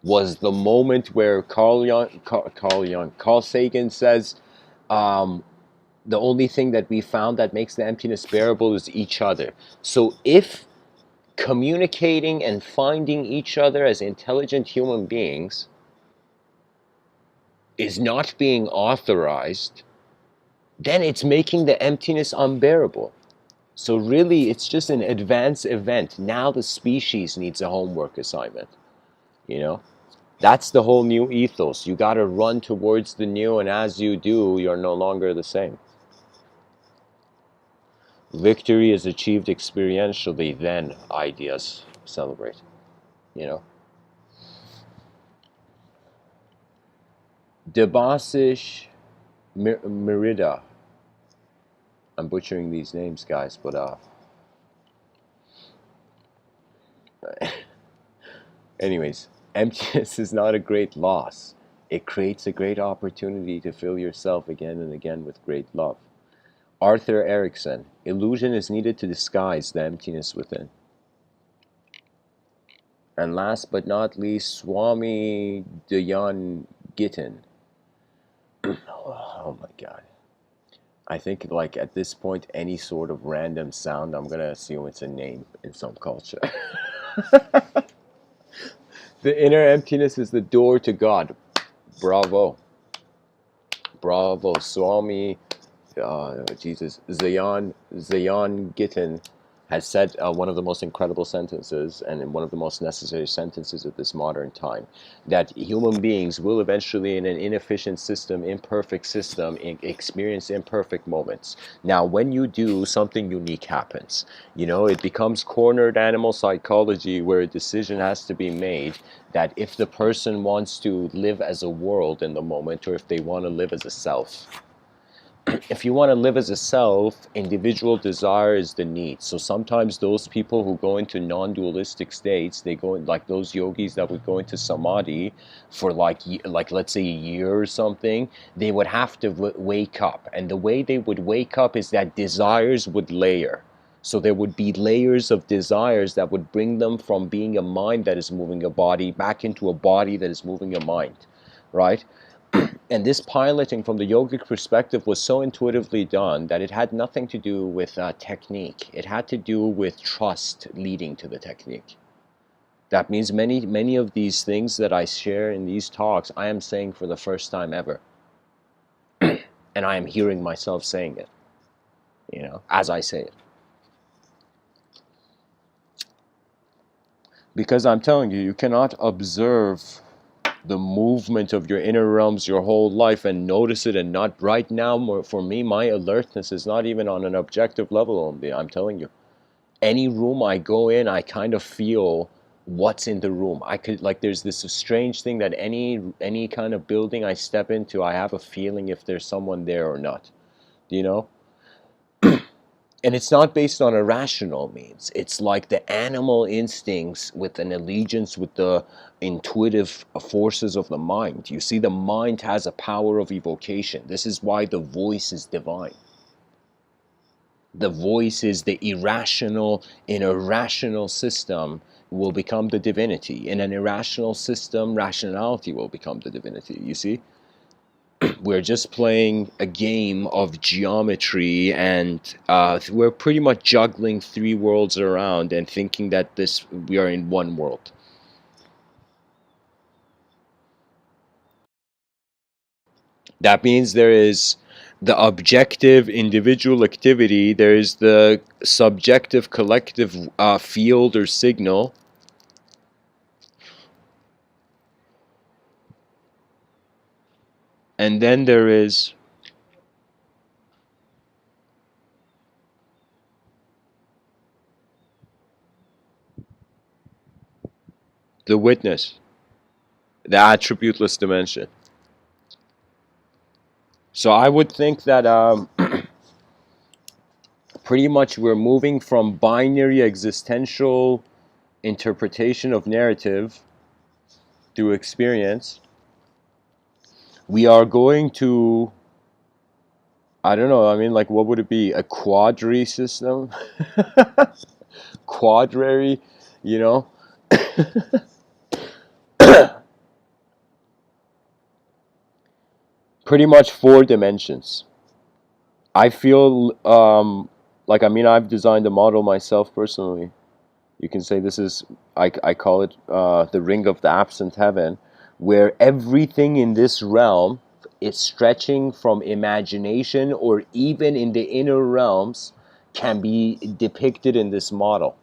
was the moment where Carl Sagan says, the only thing that we found that makes the emptiness bearable is each other. So if communicating and finding each other as intelligent human beings is not being authorized, then it's making the emptiness unbearable. So really, it's just an advanced event. Now the species needs a homework assignment. That's the whole new ethos. You got to run towards the new, and as you do, you're no longer the same. Victory is achieved experientially, then ideas celebrate. Debasish Merida. I'm butchering these names, guys, but anyways, emptiness is not a great loss. It creates a great opportunity to fill yourself again and again with great love. Arthur Erickson, illusion is needed to disguise the emptiness within. And last but not least, Swami Dayan Gittin. Oh my God. I think, like, at this point, any sort of random sound, I'm gonna assume it's a name in some culture. The inner emptiness is the door to God. Bravo. Bravo. Swami, Jesus, Zayan Gittin has said one of the most incredible sentences, and one of the most necessary sentences of this modern time, that human beings will eventually, in an inefficient system, imperfect system, experience imperfect moments. Now, when you do, something unique happens. It becomes cornered animal psychology, where a decision has to be made that if the person wants to live as a world in the moment, or if they want to live as a self. if you want to live as a self, individual desire is the need. So sometimes those people who go into non-dualistic states, they go in, like those yogis that would go into samadhi for like let's say a year or something, they would have to wake up, and the way they would wake up is that desires would layer. So there would be layers of desires that would bring them from being a mind that is moving a body back into a body that is moving a mind, right? And this piloting from the yogic perspective was so intuitively done that it had nothing to do with technique. It had to do with trust leading to the technique. That means many of these things that I share in these talks, I am saying for the first time ever. And I am hearing myself saying it, as I say it. Because I'm telling you, you cannot observe the movement of your inner realms your whole life and notice it, and not right now. For me, my alertness is not even on an objective level only. I'm telling you, any room I go in, I kind of feel what's in the room. I could, like, there's this strange thing that any kind of building I step into, I have a feeling if there's someone there or not, you know and it's not based on a rational means. It's like the animal instincts with an allegiance with the intuitive forces of the mind. You see, the mind has a power of evocation. This is why the voice is divine. The voice is the irrational. In a rational system will become the divinity. In an irrational system, rationality will become the divinity. You see? We're just playing a game of geometry, and we're pretty much juggling three worlds around and thinking that we are in one world. That means there is the objective individual activity, there is the subjective collective field or signal, and then there is the witness, the attributeless dimension. So I would think that pretty much we're moving from binary existential interpretation of narrative through experience. We are going to, I don't know, I mean, like, what would it be? A quadry system? Quadrary, you know? Pretty much four dimensions. I feel like, I mean, I've designed a model myself personally. You can say this is, I call it the ring of the absent heaven, where everything in this realm is stretching from imagination, or even in the inner realms, can be depicted in this model.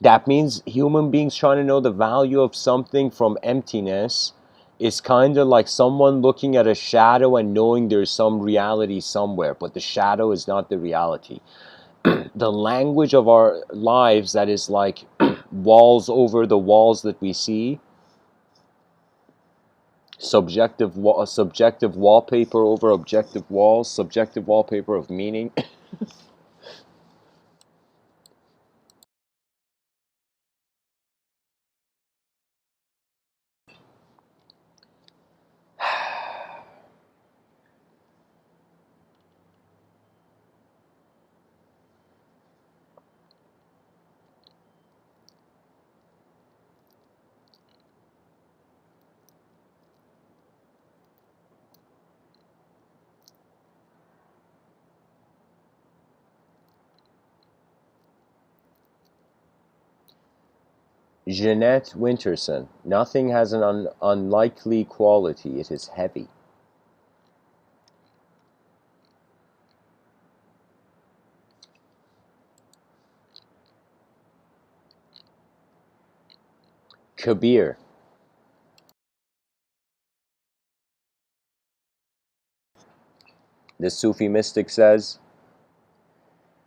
That means human beings trying to know the value of something from emptiness is kind of like someone looking at a shadow and knowing there's some reality somewhere, but the shadow is not the reality. The language of our lives that is like walls over the walls that we see, subjective wallpaper over objective walls, subjective wallpaper of meaning. Jeanette Winterson, nothing has an unlikely quality, it is heavy. Kabir, the Sufi mystic, says,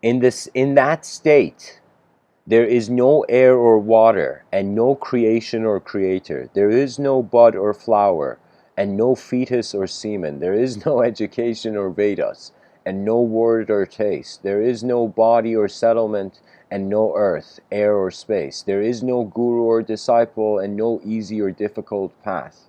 in that state, there is no air or water, and no creation or creator. There is no bud or flower, and no fetus or semen. There is no education or Vedas, and no word or taste. There is no body or settlement, and no earth, air or space. There is no guru or disciple, and no easy or difficult path.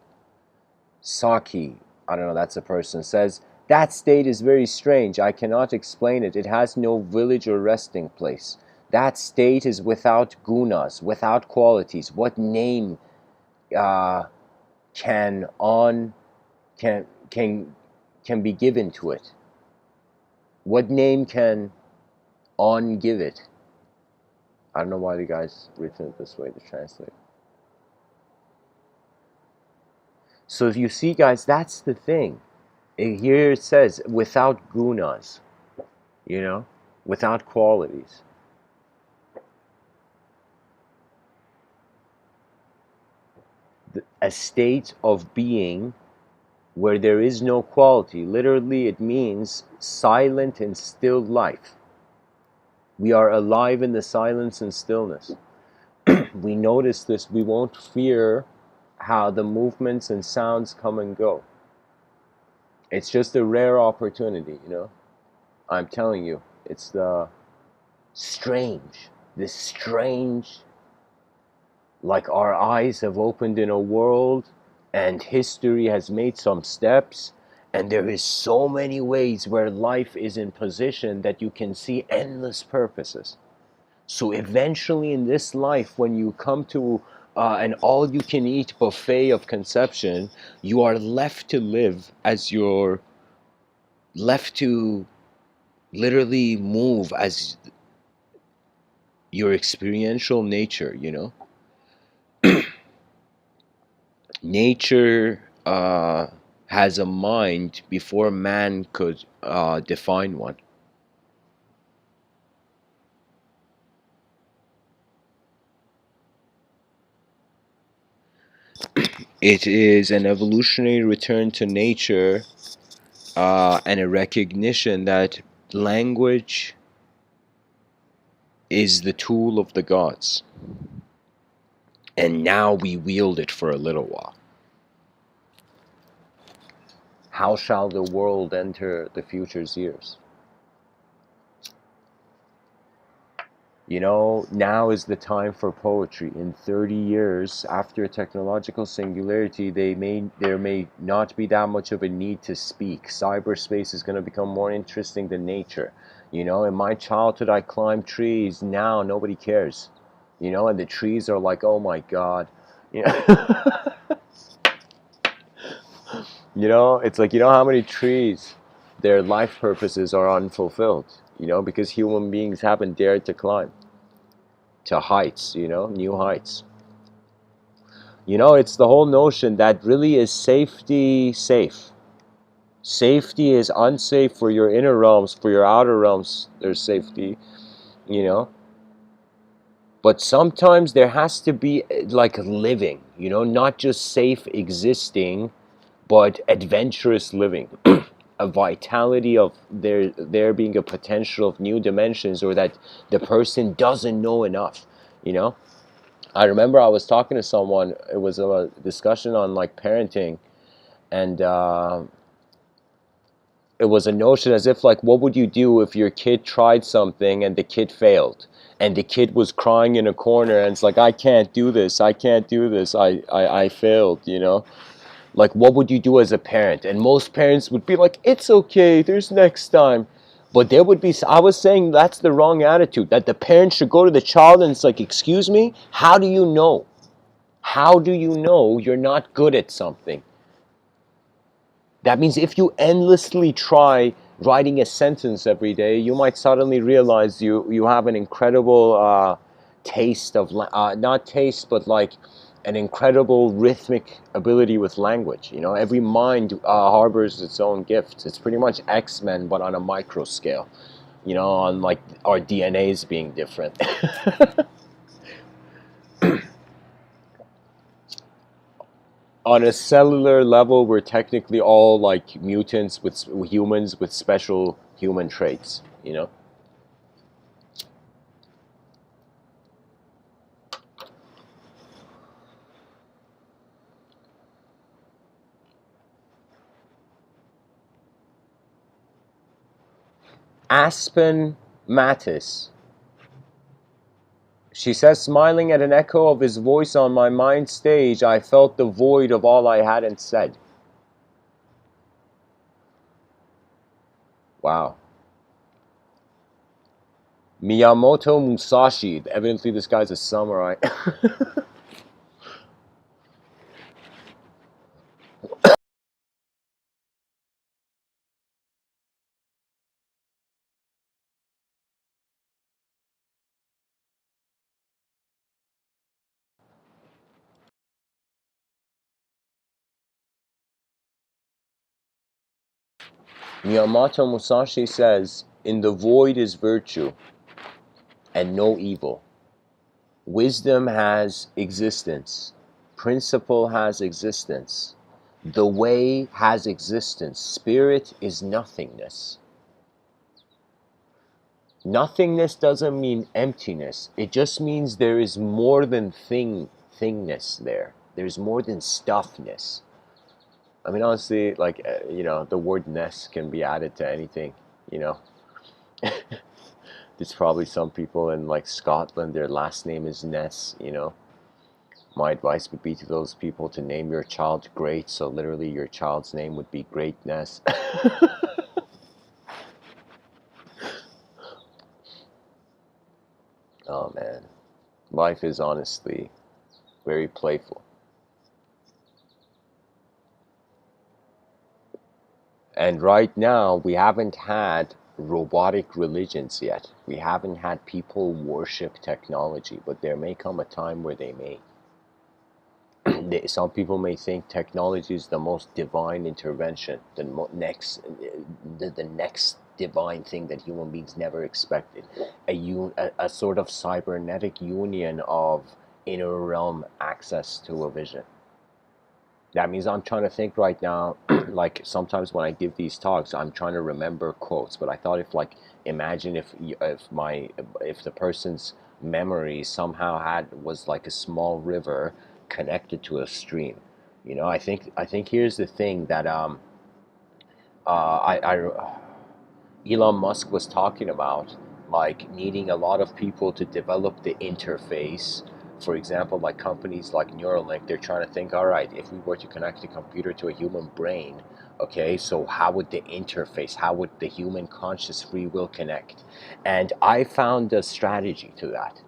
Saki, I don't know, that's a person, says, that state is very strange. I cannot explain it. It has no village or resting place. That state is without gunas, without qualities. What name can on can can be given to it? What name can on give it? I don't know why the guy's written it this way to translate. So if you see, guys, that's the thing. Here it says without gunas, you know, without qualities. A state of being where there is no quality. Literally, it means silent and still life. We are alive in the silence and stillness. We notice this. We won't fear how the movements and sounds come and go. It's just a rare opportunity, you know. I'm telling you, it's the strange, this strange, like our eyes have opened in a world and history has made some steps, and there is so many ways where life is in position that you can see endless purposes. So eventually in this life, when you come to an all-you-can-eat buffet of conception, you are left to live as you're left to literally move as your experiential nature, you know? Nature has a mind before man could define one. It is an evolutionary return to nature and a recognition that language is the tool of the gods. And now we wield it for a little while. How shall the world enter the future's years? You know, now is the time for poetry. In 30 years, after technological singularity, there may not be that much of a need to speak. Cyberspace is going to become more interesting than nature. You know, in my childhood, I climbed trees. Now, nobody cares. You know, and the trees are like, oh my God. You know, you know, it's like, you know how many trees, their life purposes are unfulfilled, you know, because human beings haven't dared to climb to heights, you know, new heights. You know, it's the whole notion that really is safety safe. Safety is unsafe for your inner realms, for your outer realms, there's safety, you know. But sometimes there has to be like living, you know, not just safe existing, but adventurous living. A vitality of there being a potential of new dimensions, or that the person doesn't know enough, you know. I remember I was talking to someone, it was a discussion on like parenting, and it was a notion as if like, what would you do if your kid tried something and the kid failed, and the kid was crying in a corner and it's like, I can't do this, I can't do this, I failed, you know. Like, what would you do as a parent? And most parents would be like, it's okay, there's next time. But there would be, I was saying that's the wrong attitude, that the parent should go to the child and it's like, excuse me, how do you know? How do you know you're not good at something? That means if you endlessly try writing a sentence every day, you might suddenly realize you have an incredible taste of, not taste, but like an incredible rhythmic ability with language. You know, every mind harbors its own gifts. It's pretty much X-Men, but on a micro scale. You know, on like our DNAs being different. On a cellular level, we're technically all like mutants with humans with special human traits, you know? Aspen Mattis. She says, smiling at an echo of his voice on my mind stage, I felt the void of all I hadn't said. Wow. Miyamoto Musashi. Evidently, this guy's a samurai. Miyamoto Musashi says, in the void is virtue and no evil. Wisdom has existence. Principle has existence. The way has existence. Spirit is nothingness. Nothingness doesn't mean emptiness. It just means there is more than thingness there. There's more than stuffness. I mean, honestly, like, the word ness can be added to anything, you know. There's probably some people in, like, Scotland, their last name is Ness, you know. My advice would be to those people to name your child Great, so literally your child's name would be Greatness. Oh, man. Life is honestly very playful. And right now, we haven't had robotic religions yet. We haven't had people worship technology, but there may come a time where they may. Some people may think technology is the most divine intervention, the next divine thing that human beings never expected. A sort of cybernetic union of inner realm access to a vision. That means I'm trying to think right now, like sometimes when I give these talks, I'm trying to remember quotes. But I thought, if like, imagine if the person's memory somehow was like a small river connected to a stream. I think here's the thing that I Elon Musk was talking about, like needing a lot of people to develop the interface. For example, like companies like Neuralink, they're trying to think, all right, if we were to connect a computer to a human brain, okay, so how would the interface, how would the human conscious free will connect? And I found a strategy to that.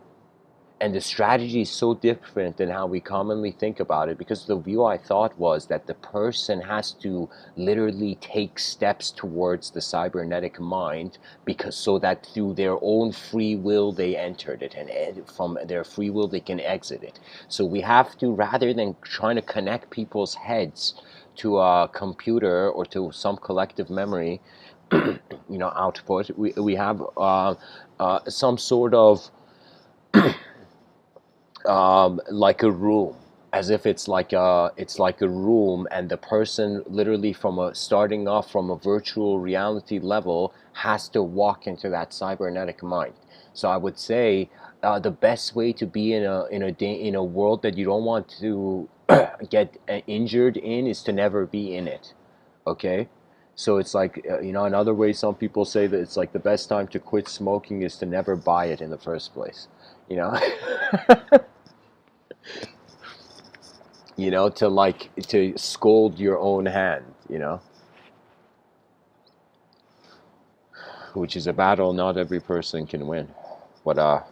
And the strategy is so different than how we commonly think about it, because the view I thought was that the person has to literally take steps towards the cybernetic mind, because so that through their own free will they entered it, and from their free will they can exit it. So we have to, rather than trying to connect people's heads to a computer or to some collective memory, output, we have some sort of like a room, as if it's like a room, and the person literally from a starting off from a virtual reality level has to walk into that cybernetic mind. So I would say the best way to be in a world that you don't want to get injured in is to never be in it. Okay. So it's like, in other ways, some people say that it's like the best time to quit smoking is to never buy it in the first place, you know. To scold your own hand, which is a battle not every person can win. But I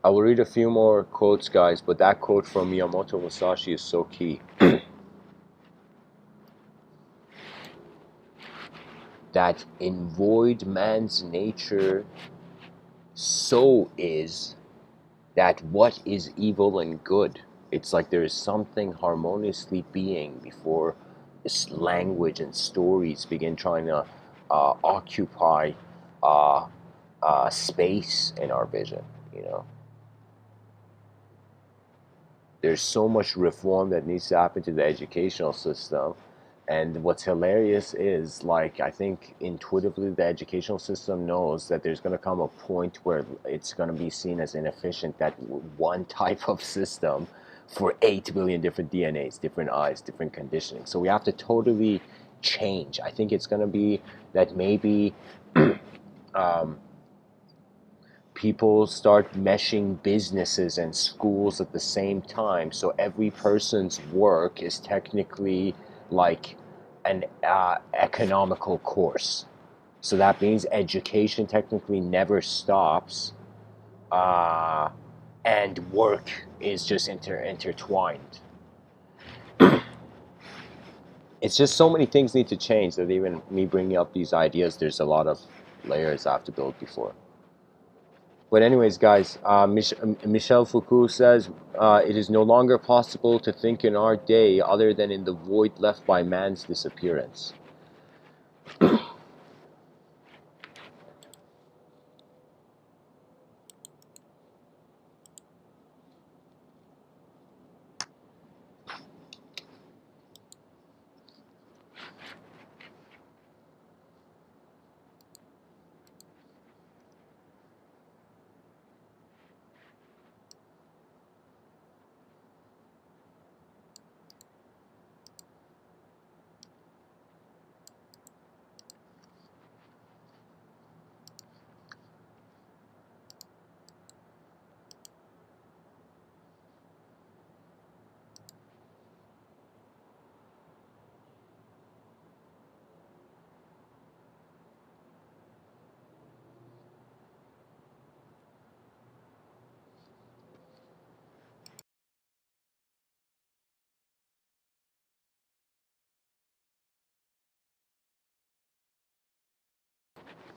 will read a few more quotes, guys, but that quote from Miyamoto Musashi is so key. That in void man's nature so is that what is evil and good. It's like there is something harmoniously being before this language and stories begin trying to occupy uh, space in our vision. There's so much reform that needs to happen to the educational system, And what's hilarious is, like, I think intuitively the educational system knows that there's going to come a point where it's going to be seen as inefficient that one type of system for 8 billion different DNAs, different eyes, different conditioning. So we have to totally change. I think it's going to be that maybe um, people start meshing businesses and schools at the same time, so every person's work is technically like an economical course. So that means education technically never stops, uh, and work is just intertwined. It's just so many things need to change that even me bringing up these ideas, there's a lot of layers I have to build before. But anyways, guys, Michel Foucault says, it is no longer possible to think in our day other than in the void left by man's disappearance.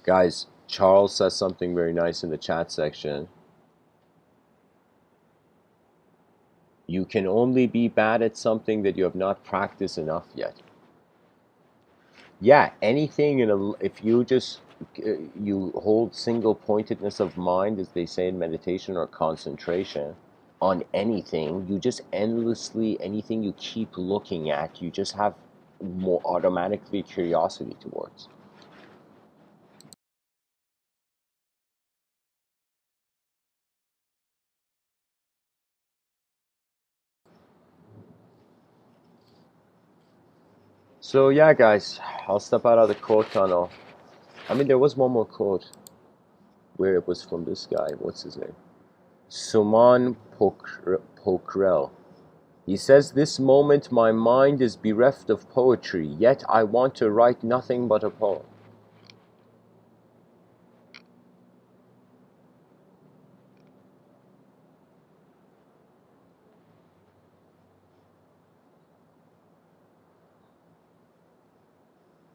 Guys, Charles says something very nice in the chat section. You can only be bad at something that you have not practiced enough yet. Yeah, anything if you just you hold single pointedness of mind, as they say in meditation, or concentration on anything, you just endlessly, anything you keep looking at, you just have more automatically curiosity towards. So yeah, guys, I'll step out of the quote tunnel. I mean, there was one more quote where it was from this guy. What's his name? Suman Pokral. He says, "This moment my mind is bereft of poetry, yet I want to write nothing but a poem."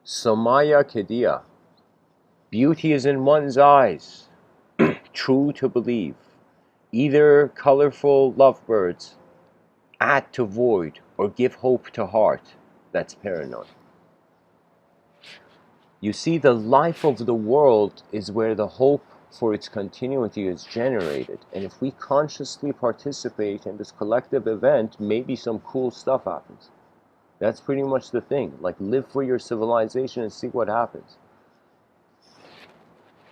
Somaya Kedia. Beauty is in one's eyes, true to believe. Either colorful lovebirds add to void or give hope to heart that's paranoid. You see, the life of the world is where the hope for its continuity is generated. And if we consciously participate in this collective event, maybe some cool stuff happens. That's pretty much the thing. Like, live for your civilization and see what happens.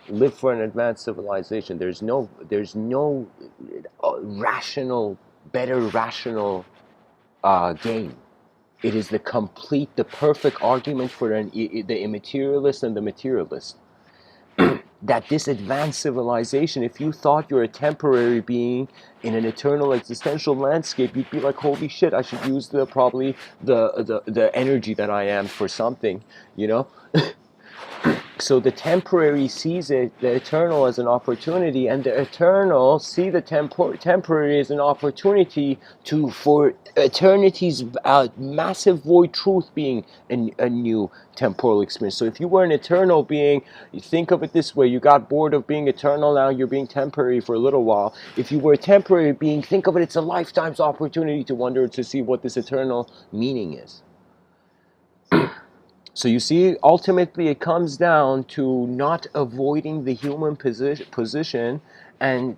Live for an advanced civilization. There's no rational, better rational game. It is the perfect argument for the immaterialist and the materialist. That this advanced civilization, if you thought you're a temporary being in an eternal existential landscape, you'd be like, holy shit, I should use probably the energy that I am for something, you know? So the temporary sees the eternal as an opportunity, and the eternal see the temporary as an opportunity for eternity's massive void truth being a new temporal experience. So if you were an eternal being, you think of it this way: you got bored of being eternal, now you're being temporary for a little while. If you were a temporary being, think of it, it's a lifetime's opportunity to wonder, to see what this eternal meaning is. So you see, ultimately it comes down to not avoiding the human position and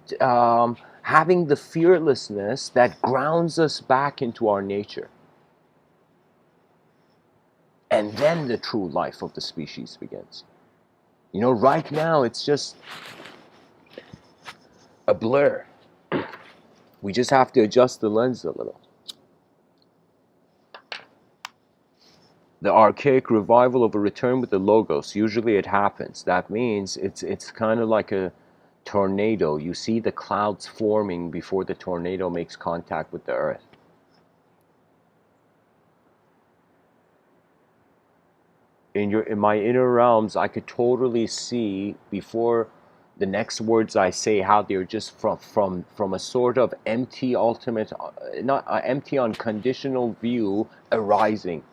having the fearlessness that grounds us back into our nature. and then the true life of the species begins. You know, right now it's just a blur. We just have to adjust the lens a little. The archaic revival of a return with the logos, usually it happens. That means it's kind of like a tornado. You see the clouds forming before the tornado makes contact with the earth. In my inner realms, I could totally see before the next words I say how they're just from a sort of empty ultimate, not empty unconditional view arising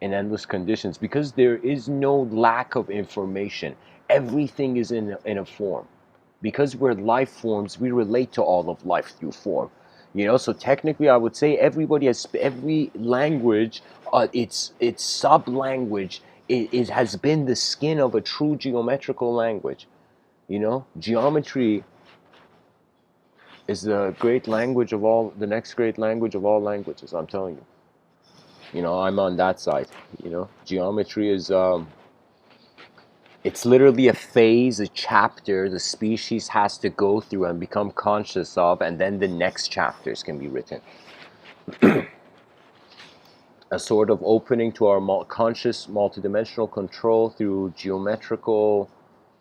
in endless conditions, because there is no lack of information. Everything is in a form. Because we're life forms, we relate to all of life through form. You know, so technically I would say everybody has, every language, its sub language, it has been the skin of a true geometrical language. You know, geometry is the great language of all, the next great language of all languages, I'm telling you. You know, I'm on that side. You know, geometry is it's literally a phase, a chapter the species has to go through and become conscious of, and then the next chapters can be written. A sort of opening to our conscious multidimensional control through geometrical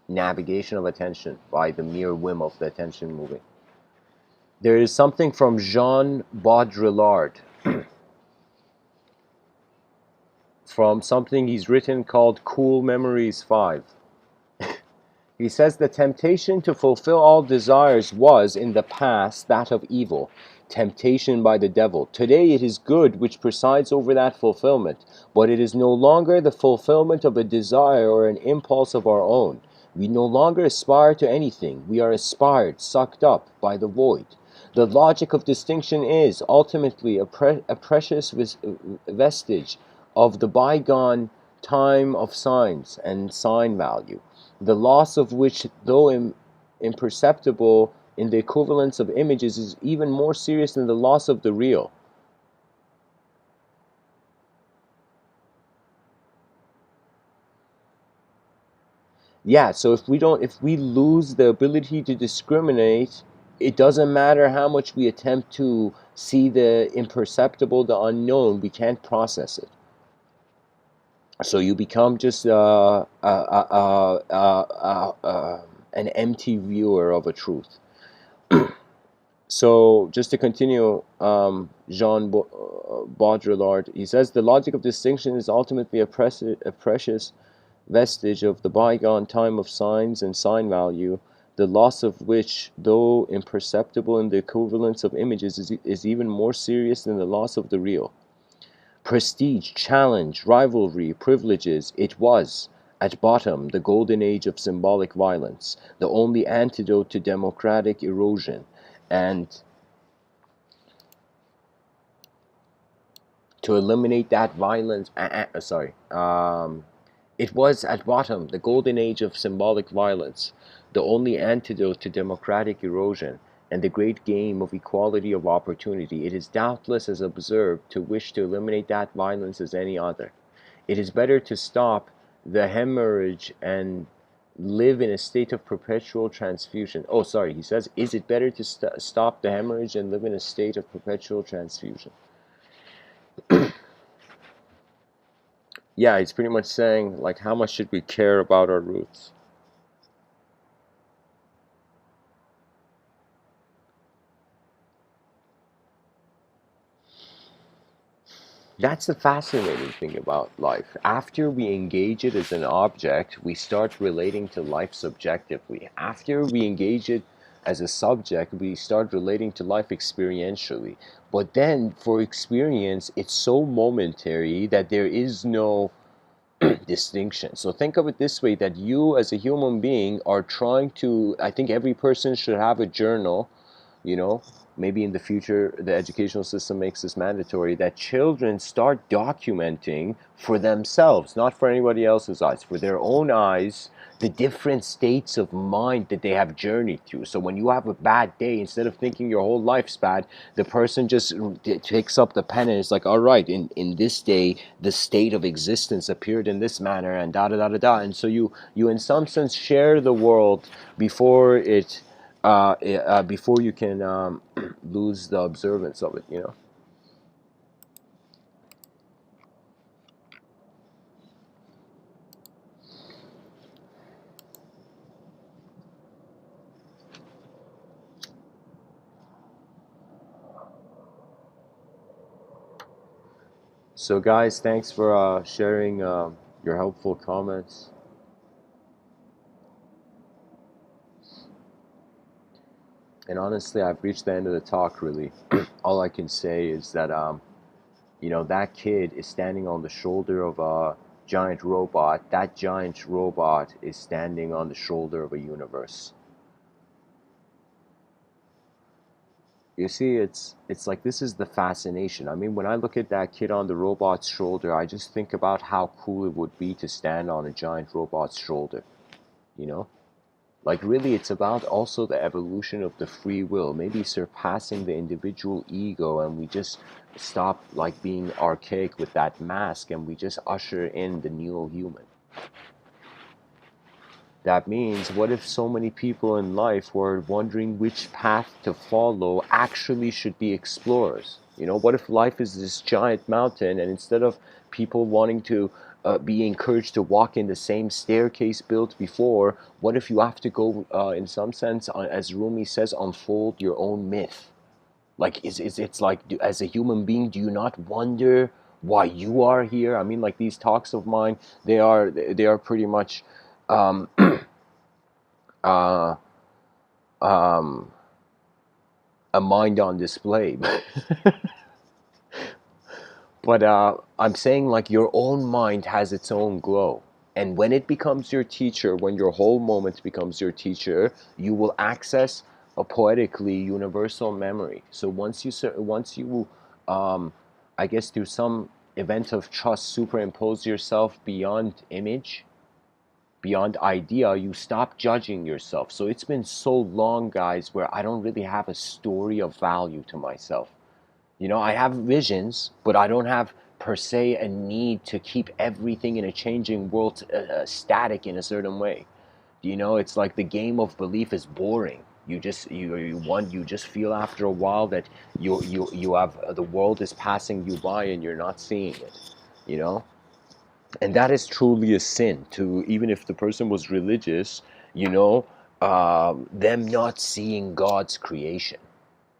navigation of attention by the mere whim of the attention moving. There is something from Jean Baudrillard, from something he's written called Cool Memories 5. He says the temptation to fulfill all desires was, in the past, that of evil, temptation by the devil. Today it is good which presides over that fulfillment, but it is no longer the fulfillment of a desire or an impulse of our own. We no longer aspire to anything. We are aspired, sucked up by the void. The logic of distinction is, ultimately, a precious vestige of the bygone time of signs and sign value, the loss of which, though imperceptible in the equivalence of images, is even more serious than the loss of the real. Yeah, so if we lose the ability to discriminate, it doesn't matter how much we attempt to see the imperceptible, the unknown, we can't process it. So you become just an empty viewer of a truth. So just to continue, Jean Baudrillard, he says the logic of distinction is ultimately a precious vestige of the bygone time of signs and sign value, the loss of which, though imperceptible in the equivalence of images, is even more serious than the loss of the real. Prestige, challenge, rivalry, privileges, it was, at bottom, the golden age of symbolic violence, the only antidote to democratic erosion, and to eliminate that violence, it was at bottom the golden age of symbolic violence, the only antidote to democratic erosion, and the great game of equality of opportunity. It is doubtless as absurd to wish to eliminate that violence as any other. It is better to stop the hemorrhage and live in a state of perpetual transfusion. Oh, sorry, he says, is it better to stop the hemorrhage and live in a state of perpetual transfusion? Yeah, he's pretty much saying, like, how much should we care about our roots? That's the fascinating thing about life. After we engage it as an object, we start relating to life subjectively. After we engage it as a subject, we start relating to life experientially. But then, for experience, it's so momentary that there is no distinction. So think of it this way, that you as a human being are trying to, I think every person should have a journal, you know, maybe in the future the educational system makes this mandatory, that children start documenting for themselves, not for anybody else's eyes, for their own eyes, the different states of mind that they have journeyed through. So when you have a bad day, instead of thinking your whole life's bad, the person just picks up the pen and it's like, all right, in this day, the state of existence appeared in this manner, and da da da da da. And so you in some sense share the world before before you can lose the observance of it, you know. So guys, thanks for sharing your helpful comments. And honestly, I've reached the end of the talk, really. All I can say is that, you know, that kid is standing on the shoulder of a giant robot. That giant robot is standing on the shoulder of a universe. You see, it's like this is the fascination. I mean, when I look at that kid on the robot's shoulder, I just think about how cool it would be to stand on a giant robot's shoulder, you know? Like, really, it's about also the evolution of the free will, maybe surpassing the individual ego, and we just stop, like, being archaic with that mask, and we just usher in the neo human. That means, what if so many people in life were wondering which path to follow actually should be explorers? You know, what if life is this giant mountain, and instead of people wanting to be encouraged to walk in the same staircase built before, what if you have to go, in some sense, as Rumi says, unfold your own myth? Like, it's like, as a human being, do you not wonder why you are here? I mean, like, these talks of mine, they are pretty much um, uh, um, a mind on display. But I'm saying, like, your own mind has its own glow. And when it becomes your teacher, when your whole moment becomes your teacher, you will access a poetically universal memory. So once you, um, I guess, through some event of trust, superimpose yourself beyond image, beyond idea, you stop judging yourself. So it's been so long, guys, where I don't really have a story of value to myself. You know, I have visions, but I don't have per se a need to keep everything in a changing world static in a certain way. You know, it's like the game of belief is boring. You just feel after a while that you have the world is passing you by and you're not seeing it. You know, and that is truly a sin. To even if the person was religious, you know, them not seeing God's creation.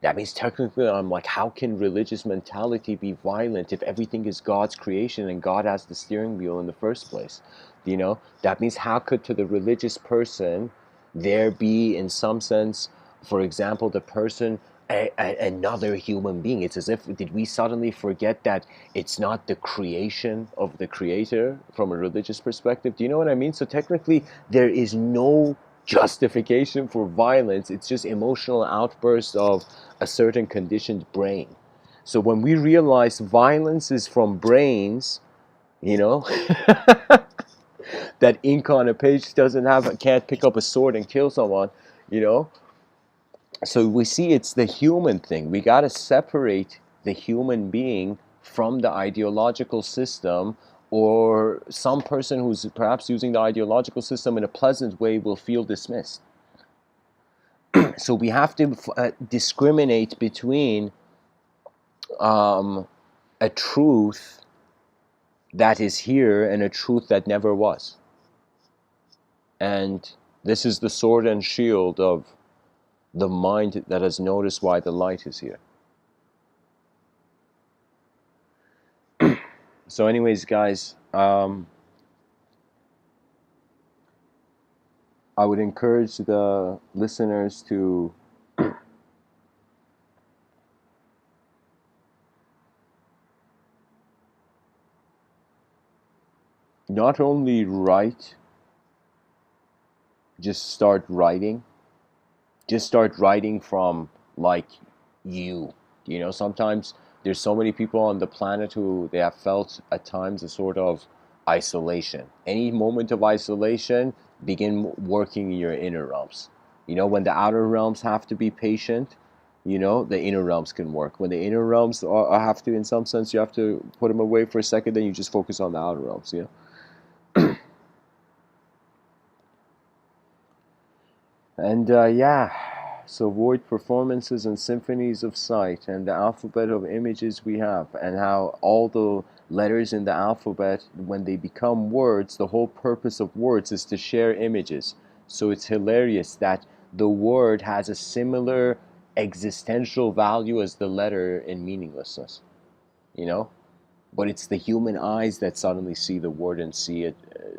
That means technically, I'm like, how can religious mentality be violent if everything is God's creation and God has the steering wheel in the first place? You know, that means how could to the religious person there be, in some sense, for example, the person, another human being? It's as if, did we suddenly forget that it's not the creation of the creator from a religious perspective? Do you know what I mean? So technically, there is no justification for violence. It's just emotional outbursts of a certain conditioned brain. So when we realize violence is from brains, you know, that ink on a page can't pick up a sword and kill someone, you know. So we see it's the human thing. We got to separate the human being from the ideological system, or some person who's perhaps using the ideological system in a pleasant way will feel dismissed. So we have to discriminate between a truth that is here and a truth that never was. And this is the sword and shield of the mind that has noticed why the light is here. So anyways, guys, I would encourage the listeners to not only write, just start writing. Just start writing from, like, you know, sometimes there's so many people on the planet who they have felt at times a sort of isolation. Any moment of isolation, begin working in your inner realms. You know, when the outer realms have to be patient, you know, the inner realms can work. When the inner realms have to, in some sense, you have to put them away for a second, then you just focus on the outer realms, you know. And yeah, so void performances and symphonies of sight and the alphabet of images we have, and how all the letters in the alphabet, when they become words, the whole purpose of words is to share images. So it's hilarious that the word has a similar existential value as the letter in meaninglessness, you know? But it's the human eyes that suddenly see the word and see it,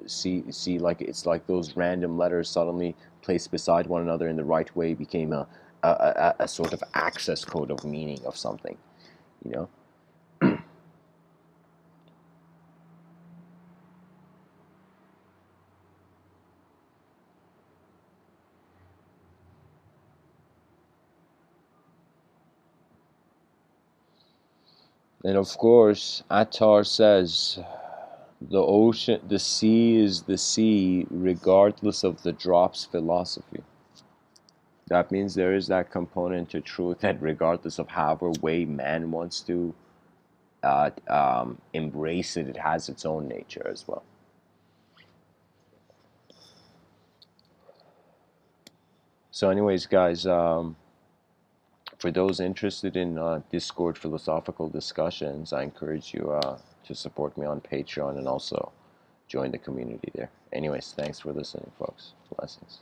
see like it's like those random letters suddenly placed beside one another in the right way became a sort of access code of meaning of something, you know. And of course, Attar says the ocean, the sea is the sea, regardless of the drop's philosophy. That means there is that component to truth that, regardless of however way man wants to embrace it, it has its own nature as well. So, anyways, guys, for those interested in Discord philosophical discussions, I encourage you to support me on Patreon and also join the community there. Anyways, thanks for listening, folks. Blessings.